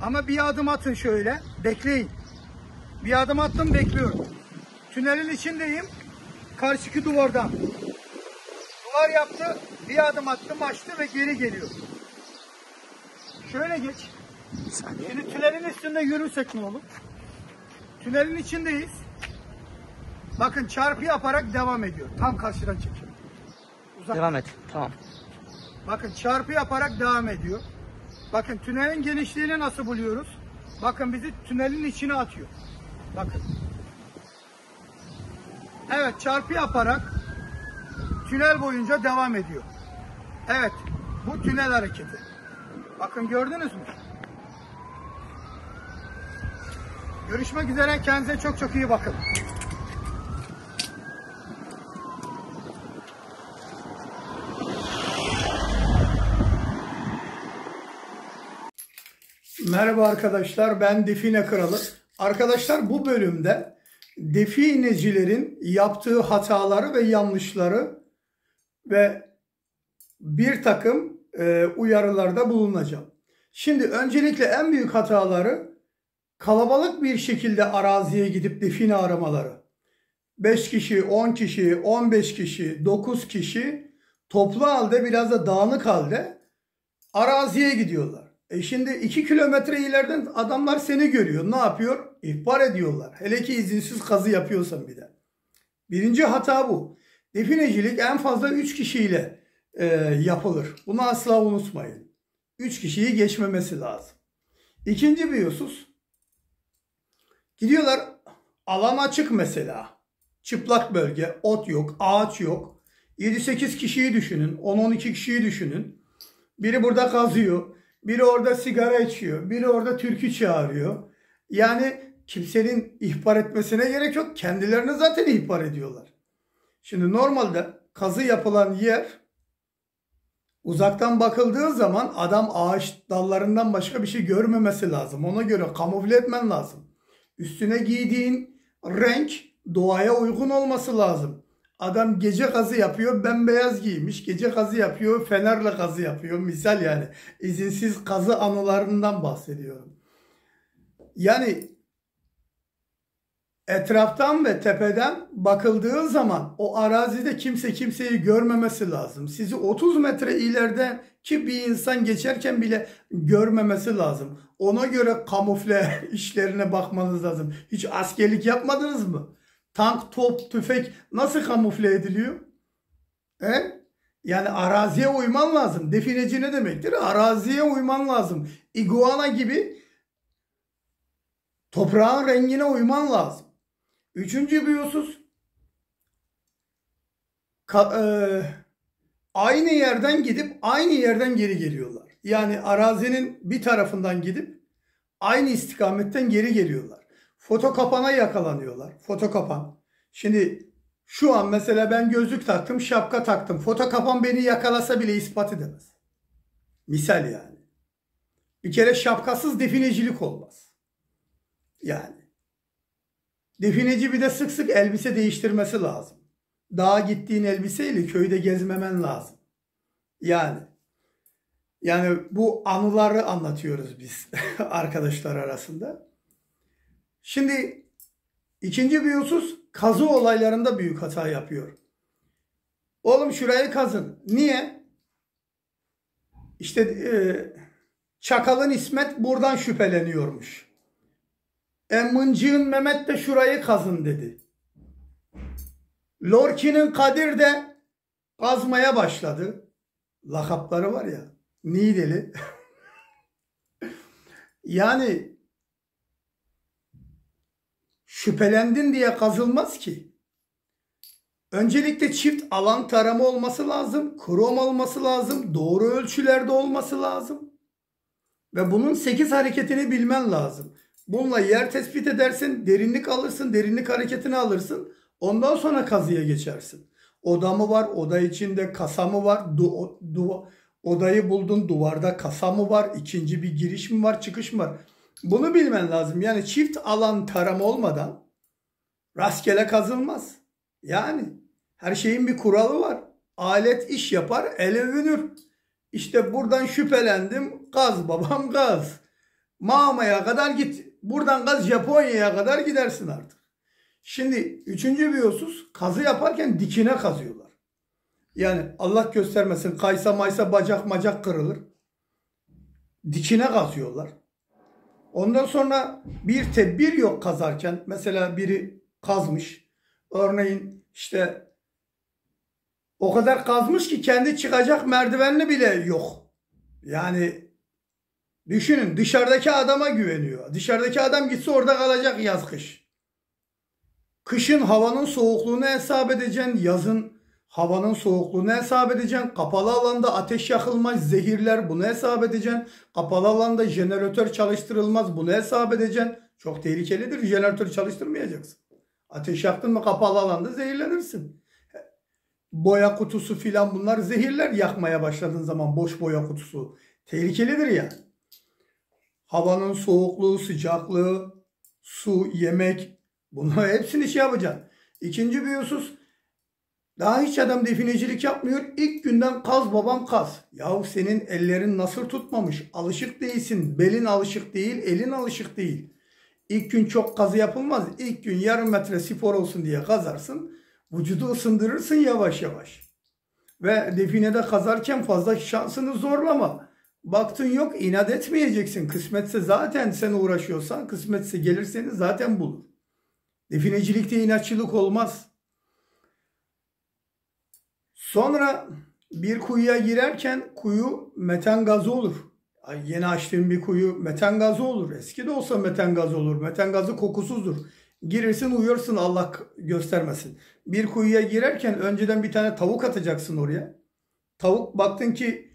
S1: Ama bir adım atın şöyle. Bekleyin. Bir adım attım, bekliyorum. Tünelin içindeyim. Karşıki duvardan. Duvar yaptı. Bir adım attım, açtı ve geri geliyor. Şöyle geç.
S4: Bir saniye.
S1: Şimdi tünelin üstünde yürürsek ne olur? Tünelin içindeyiz. Bakın çarpı yaparak devam ediyor. Tam karşıdan çekiyor. Uzak.
S4: Devam et. Tamam.
S1: Bakın çarpı yaparak devam ediyor. Bakın tünelin genişliğini nasıl buluyoruz? Bakın bizi tünelin içine atıyor. Bakın. Evet, çarpı yaparak tünel boyunca devam ediyor. Evet, bu tünel hareketi. Bakın gördünüz mü? Görüşmek üzere. Kendinize çok çok iyi bakın. Merhaba arkadaşlar, ben Define Kralı. Arkadaşlar bu bölümde definecilerin yaptığı hataları ve yanlışları ve bir takım uyarılarda bulunacağım. Şimdi öncelikle en büyük hataları kalabalık bir şekilde araziye gidip define aramaları. 5 kişi, 10 kişi, 15 kişi, 9 kişi toplu halde biraz da dağınık halde araziye gidiyorlar. Şimdi 2 kilometre ileriden adamlar seni görüyor. Ne yapıyor? İhbar ediyorlar. Hele ki izinsiz kazı yapıyorsan bir de. Birinci hata bu. Definecilik en fazla 3 kişiyle yapılır. Bunu asla unutmayın. 3 kişiyi geçmemesi lazım. İkinci bir husus. Gidiyorlar, alan açık mesela. Çıplak bölge, ot yok, ağaç yok. 7-8 kişiyi düşünün, 10-12 kişiyi düşünün. Biri burada kazıyor, biri orada sigara içiyor, biri orada türkü çağırıyor. Yani kimsenin ihbar etmesine gerek yok. Kendilerini zaten ihbar ediyorlar. Şimdi normalde kazı yapılan yer uzaktan bakıldığı zaman adam ağaç dallarından başka bir şey görmemesi lazım. Ona göre kamufle etmen lazım. Üstüne giydiğin renk doğaya uygun olması lazım. Adam gece kazı yapıyor, bembeyaz giymiş. Gece kazı yapıyor, fenerle kazı yapıyor. Misal yani. İzinsiz kazı anılarından bahsediyorum. Yani etraftan ve tepeden bakıldığı zaman o arazide kimse kimseyi görmemesi lazım. Sizi 30 metre ileride ki bir insan geçerken bile görmemesi lazım. Ona göre kamufle işlerine bakmanız lazım. Hiç askerlik yapmadınız mı? Tank, top, tüfek nasıl kamufle ediliyor? Yani araziye uyman lazım. Defineci ne demektir? Araziye uyman lazım. İguana gibi toprağın rengine uyman lazım. Üçüncü bir husus, aynı yerden gidip aynı yerden geri geliyorlar. Yani arazinin bir tarafından gidip aynı istikametten geri geliyorlar. Foto kapana yakalanıyorlar. Foto kapan. Şimdi şu an mesela ben gözlük taktım, şapka taktım. Foto kapan beni yakalasa bile ispat edemez. Misal yani. Bir kere şapkasız definecilik olmaz. Yani. Defineci bir de sık sık elbise değiştirmesi lazım. Dağa gittiğin elbiseyle köyde gezmemen lazım. Yani bu anıları anlatıyoruz biz arkadaşlar arasında. Şimdi ikinci bir husus, kazı olaylarında büyük hata yapıyor. Oğlum şurayı kazın. Niye? İşte Çakal'ın İsmet buradan şüpheleniyormuş. Mıncığın Mehmet de şurayı kazın dedi. Lorki'nin Kadir de kazmaya başladı. Lakapları var ya. Niğdeli. Yani şüphelendin diye kazılmaz ki. Öncelikle çift alan tarama olması lazım. Krom olması lazım. Doğru ölçülerde olması lazım. Ve bunun 8 hareketini bilmen lazım. Bununla yer tespit edersin, derinlik alırsın, derinlik hareketini alırsın. Ondan sonra kazıya geçersin. Oda mı var, oda içinde kasa mı var, odayı buldun, duvarda kasa mı var, ikinci bir giriş mi var, çıkış mı var? Bunu bilmen lazım. Yani çift alan tarama olmadan rastgele kazılmaz. Yani her şeyin bir kuralı var. Alet iş yapar, el övünür. İşte buradan şüphelendim, kaz babam kaz. Mağma'ya kadar git. Buradan kaz Japonya'ya kadar gidersin artık. Şimdi üçüncü bir husus, kazı yaparken dikine kazıyorlar. Yani Allah göstermesin kaysa maysa bacak macak kırılır. Dikine kazıyorlar. Ondan sonra bir tedbir yok kazarken. Mesela biri kazmış. Örneğin işte o kadar kazmış ki kendi çıkacak merdivenli bile yok. Yani düşünün, dışarıdaki adama güveniyor. Dışarıdaki adam gitse orada kalacak yaz kış. Kışın havanın soğukluğunu hesap edeceksin. Yazın havanın soğukluğunu hesap edeceksin. Kapalı alanda ateş yakılmaz, zehirler, bunu hesap edeceksin. Kapalı alanda jeneratör çalıştırılmaz, bunu hesap edeceksin. Çok tehlikelidir, jeneratör çalıştırmayacaksın. Ateş yaktın mı kapalı alanda zehirlenirsin. Boya kutusu filan bunlar zehirler yakmaya başladığın zaman, boş boya kutusu. Tehlikelidir yani. Havanın soğukluğu, sıcaklığı, su, yemek, bunları hepsini şey yapacaksın. İkinci bir husus, daha hiç adam definecilik yapmıyor. İlk günden kaz babam kaz. Yahu senin ellerin nasır tutmamış. Alışık değilsin. Belin alışık değil, elin alışık değil. İlk gün çok kazı yapılmaz. İlk gün yarım metre spor olsun diye kazarsın. Vücudu ısındırırsın yavaş yavaş. Ve definede kazarken fazla şansını zorlama. Baktın yok, inat etmeyeceksin. Kısmetse zaten sen uğraşıyorsan, kısmetse gelir seni zaten bulur. Definecilikte inatçılık olmaz. Sonra bir kuyuya girerken kuyu metan gazı olur. Yeni açtığın bir kuyu metan gazı olur. Eski de olsa metan gazı olur. Metan gazı kokusuzdur. Girirsin uyuyorsun, Allah göstermesin. Bir kuyuya girerken önceden bir tane tavuk atacaksın oraya. Tavuk baktın ki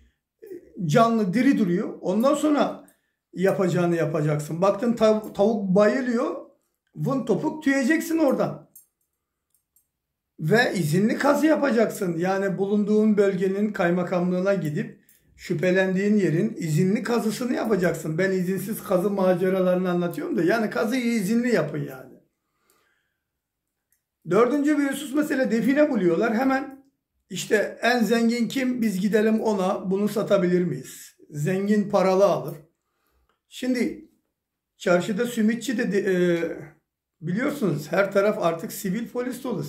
S1: canlı diri duruyor. Ondan sonra yapacağını yapacaksın. Baktın tavuk bayılıyor. Vın topuk tüyeceksin oradan. Ve izinli kazı yapacaksın. Yani bulunduğun bölgenin kaymakamlığına gidip şüphelendiğin yerin izinli kazısını yapacaksın. Ben izinsiz kazı maceralarını anlatıyorum da yani kazıyı izinli yapın yani. Dördüncü bir husus mesela define buluyorlar. Hemen işte en zengin kim? Biz gidelim ona bunu satabilir miyiz? Zengin paralı alır. Şimdi çarşıda simitçi de biliyorsunuz her taraf artık sivil polis dolu.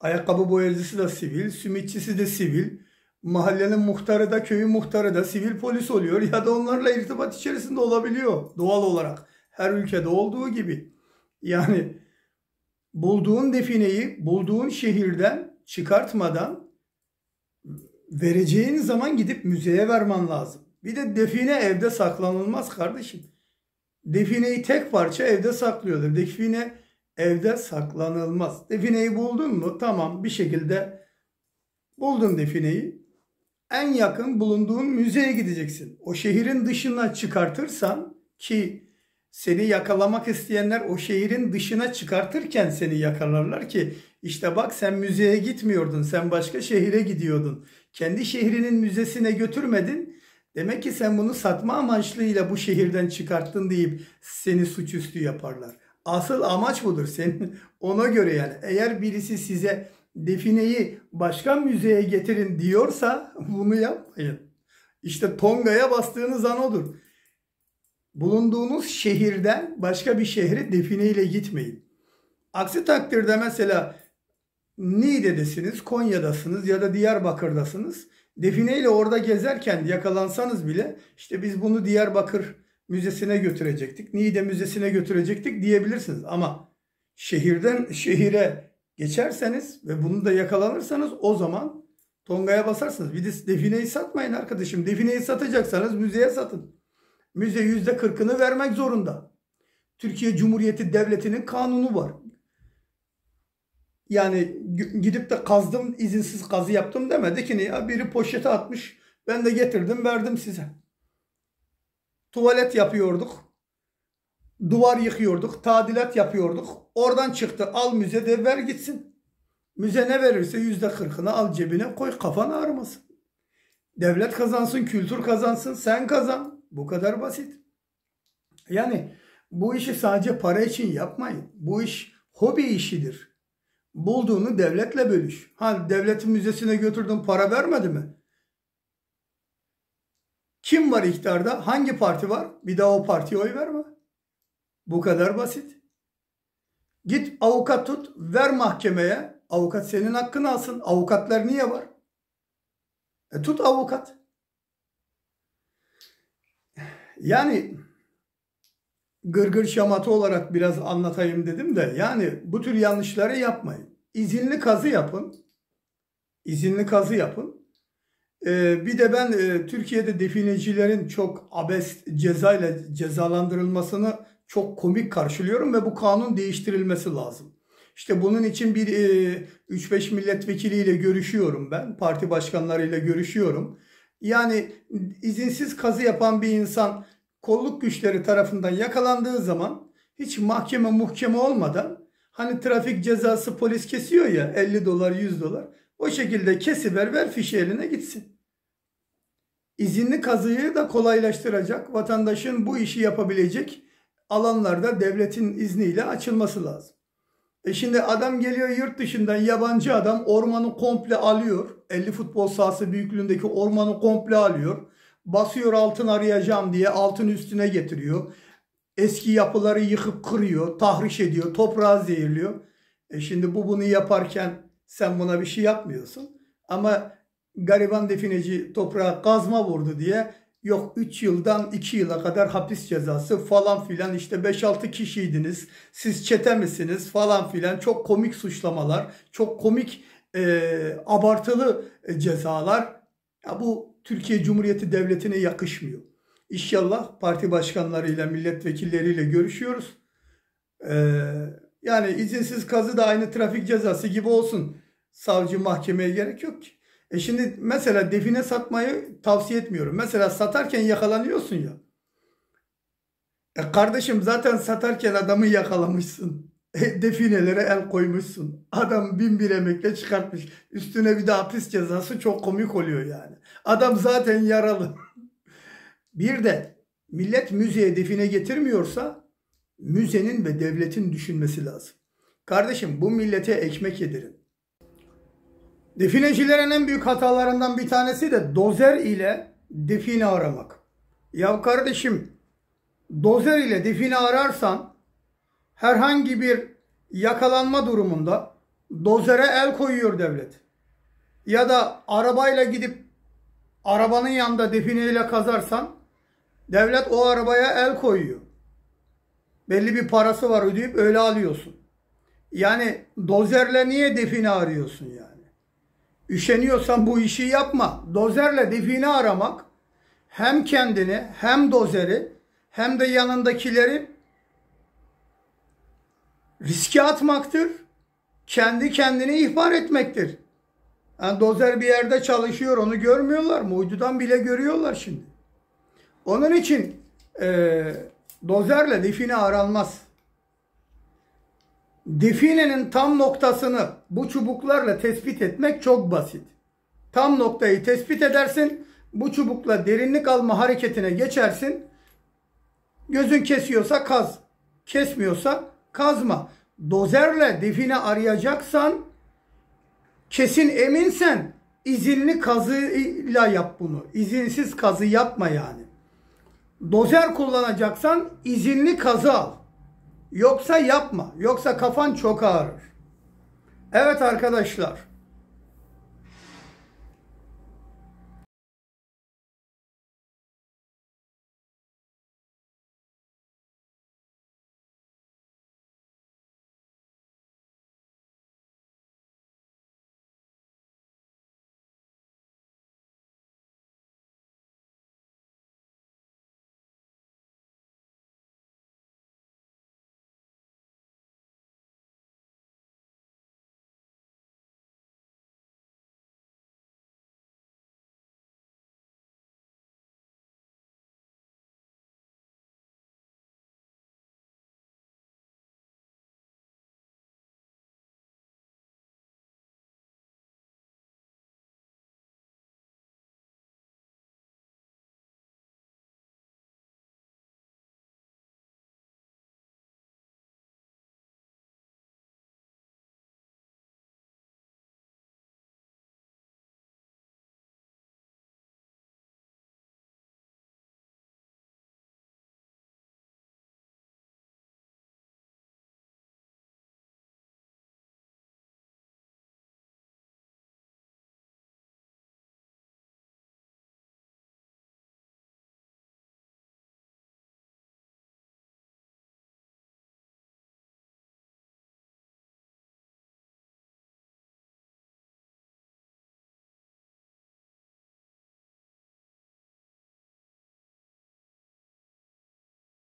S1: Ayakkabı boyacısı da sivil, simitçisi de sivil. Mahallenin muhtarı da, köyün muhtarı da sivil polis oluyor ya da onlarla irtibat içerisinde olabiliyor doğal olarak. Her ülkede olduğu gibi. Yani bulduğun defineyi bulduğun şehirden çıkartmadan vereceğin zaman gidip müzeye vermen lazım. Bir de define evde saklanılmaz kardeşim. Defineyi tek parça evde saklıyordur. Define evde saklanılmaz. Defineyi buldun mu? Tamam, bir şekilde buldun defineyi. En yakın bulunduğun müzeye gideceksin. O şehrin dışına çıkartırsan ki seni yakalamak isteyenler o şehrin dışına çıkartırken seni yakalarlar ki işte bak sen müzeye gitmiyordun, sen başka şehire gidiyordun. Kendi şehrinin müzesine götürmedin. Demek ki sen bunu satma amaçlıyla bu şehirden çıkarttın deyip seni suçüstü yaparlar. Asıl amaç budur senin. Ona göre yani eğer birisi size defineyi başka müzeye getirin diyorsa bunu yapmayın. İşte Tonga'ya bastığınız an odur. Bulunduğunuz şehirden başka bir şehre defineyle gitmeyin. Aksi takdirde mesela Niğde'desiniz, Konya'dasınız ya da Diyarbakır'dasınız. Defineyle orada gezerken yakalansanız bile işte biz bunu Diyarbakır Müzesi'ne götürecektik, Niğde Müzesi'ne götürecektik diyebilirsiniz. Ama şehirden şehire geçerseniz ve bunu da yakalanırsanız o zaman Tonga'ya basarsınız. Bir de defineyi satmayın arkadaşım. Defineyi satacaksanız müzeye satın. Müze %40'ını vermek zorunda. Türkiye Cumhuriyeti Devleti'nin kanunu var. Yani gidip de kazdım, izinsiz kazı yaptım demedi ki ya biri poşete atmış. Ben de getirdim, verdim size. Tuvalet yapıyorduk. Duvar yıkıyorduk, tadilat yapıyorduk. Oradan çıktı, al müzede ver gitsin. Müze ne verirse %40'ını al cebine koy, kafan ağrımasın. Devlet kazansın, kültür kazansın, sen kazan. Bu kadar basit. Yani bu işi sadece para için yapmayın. Bu iş hobi işidir. Bulduğunu devletle bölüş. Devletin müzesine götürdün, para vermedi mi? Kim var iktidarda? Hangi parti var? Bir daha o partiye oy verme. Bu kadar basit. Git avukat tut, ver mahkemeye. Avukat senin hakkını alsın. Avukatlar niye var? Tut avukat. Yani gırgır şamata olarak biraz anlatayım dedim de yani bu tür yanlışları yapmayın. İzinli kazı yapın. İzinli kazı yapın. Bir de ben Türkiye'de definecilerin çok abes cezayla cezalandırılmasını çok komik karşılıyorum ve bu kanun değiştirilmesi lazım. İşte bunun için bir 3-5 milletvekiliyle görüşüyorum ben. Parti başkanlarıyla görüşüyorum. Yani izinsiz kazı yapan bir insan kolluk güçleri tarafından yakalandığı zaman hiç muhkeme olmadan hani trafik cezası polis kesiyor ya 50 dolar 100 dolar o şekilde kesiver ver fişi eline gitsin. İzinli kazıyı da kolaylaştıracak vatandaşın bu işi yapabilecek alanlarda devletin izniyle açılması lazım. Şimdi adam geliyor yurt dışından yabancı adam ormanı komple alıyor. 50 futbol sahası büyüklüğündeki ormanı komple alıyor. Basıyor altın arayacağım diye altın üstüne getiriyor. Eski yapıları yıkıp kırıyor, tahriş ediyor, toprağı zehirliyor. Şimdi bunu yaparken sen buna bir şey yapmıyorsun. Ama gariban defineci toprağa kazma vurdu diye yok 3 yıldan 2 yıla kadar hapis cezası falan filan işte 5-6 kişiydiniz. Siz çete misiniz falan filan çok komik suçlamalar, çok komik abartılı cezalar. Ya bu Türkiye Cumhuriyeti Devleti'ne yakışmıyor. İnşallah parti başkanlarıyla, milletvekilleriyle görüşüyoruz. Yani izinsiz kazı da aynı trafik cezası gibi olsun. Savcı mahkemeye gerek yok ki. Şimdi mesela define satmayı tavsiye etmiyorum. Mesela satarken yakalanıyorsun ya. Kardeşim zaten satarken adamı yakalamışsın. Definelere el koymuşsun. Adam bin bir emekle çıkartmış. Üstüne bir de hapis cezası, çok komik oluyor yani. Adam zaten yaralı. Bir de millet müzeye define getirmiyorsa müzenin ve devletin düşünmesi lazım. Kardeşim, bu millete ekmek yedirin. Definecilerin en büyük hatalarından bir tanesi de dozer ile define aramak. Ya kardeşim, dozer ile define ararsan herhangi bir yakalanma durumunda dozere el koyuyor devlet. Ya da arabayla gidip arabanın yanında defineyle kazarsan devlet o arabaya el koyuyor. Belli bir parası var, ödeyip öyle alıyorsun. Yani dozerle niye define arıyorsun yani? Üşeniyorsan bu işi yapma. Dozerle define aramak hem kendini hem dozeri hem de yanındakileri riske atmaktır. Kendi kendini ihbar etmektir. Yani dozer bir yerde çalışıyor, onu görmüyorlar mı? Uydudan bile görüyorlar şimdi. Onun için dozerle define aranmaz. Definenin tam noktasını bu çubuklarla tespit etmek çok basit. Tam noktayı tespit edersin. Bu çubukla derinlik alma hareketine geçersin. Gözün kesiyorsa kaz. Kesmiyorsa kazma. Dozerle define arayacaksan, kesin eminsen izinli kazıyla yap bunu. İzinsiz kazı yapma yani. Dozer kullanacaksan izinli kazı al. Yoksa yapma. Yoksa kafan çok ağrır. Evet arkadaşlar,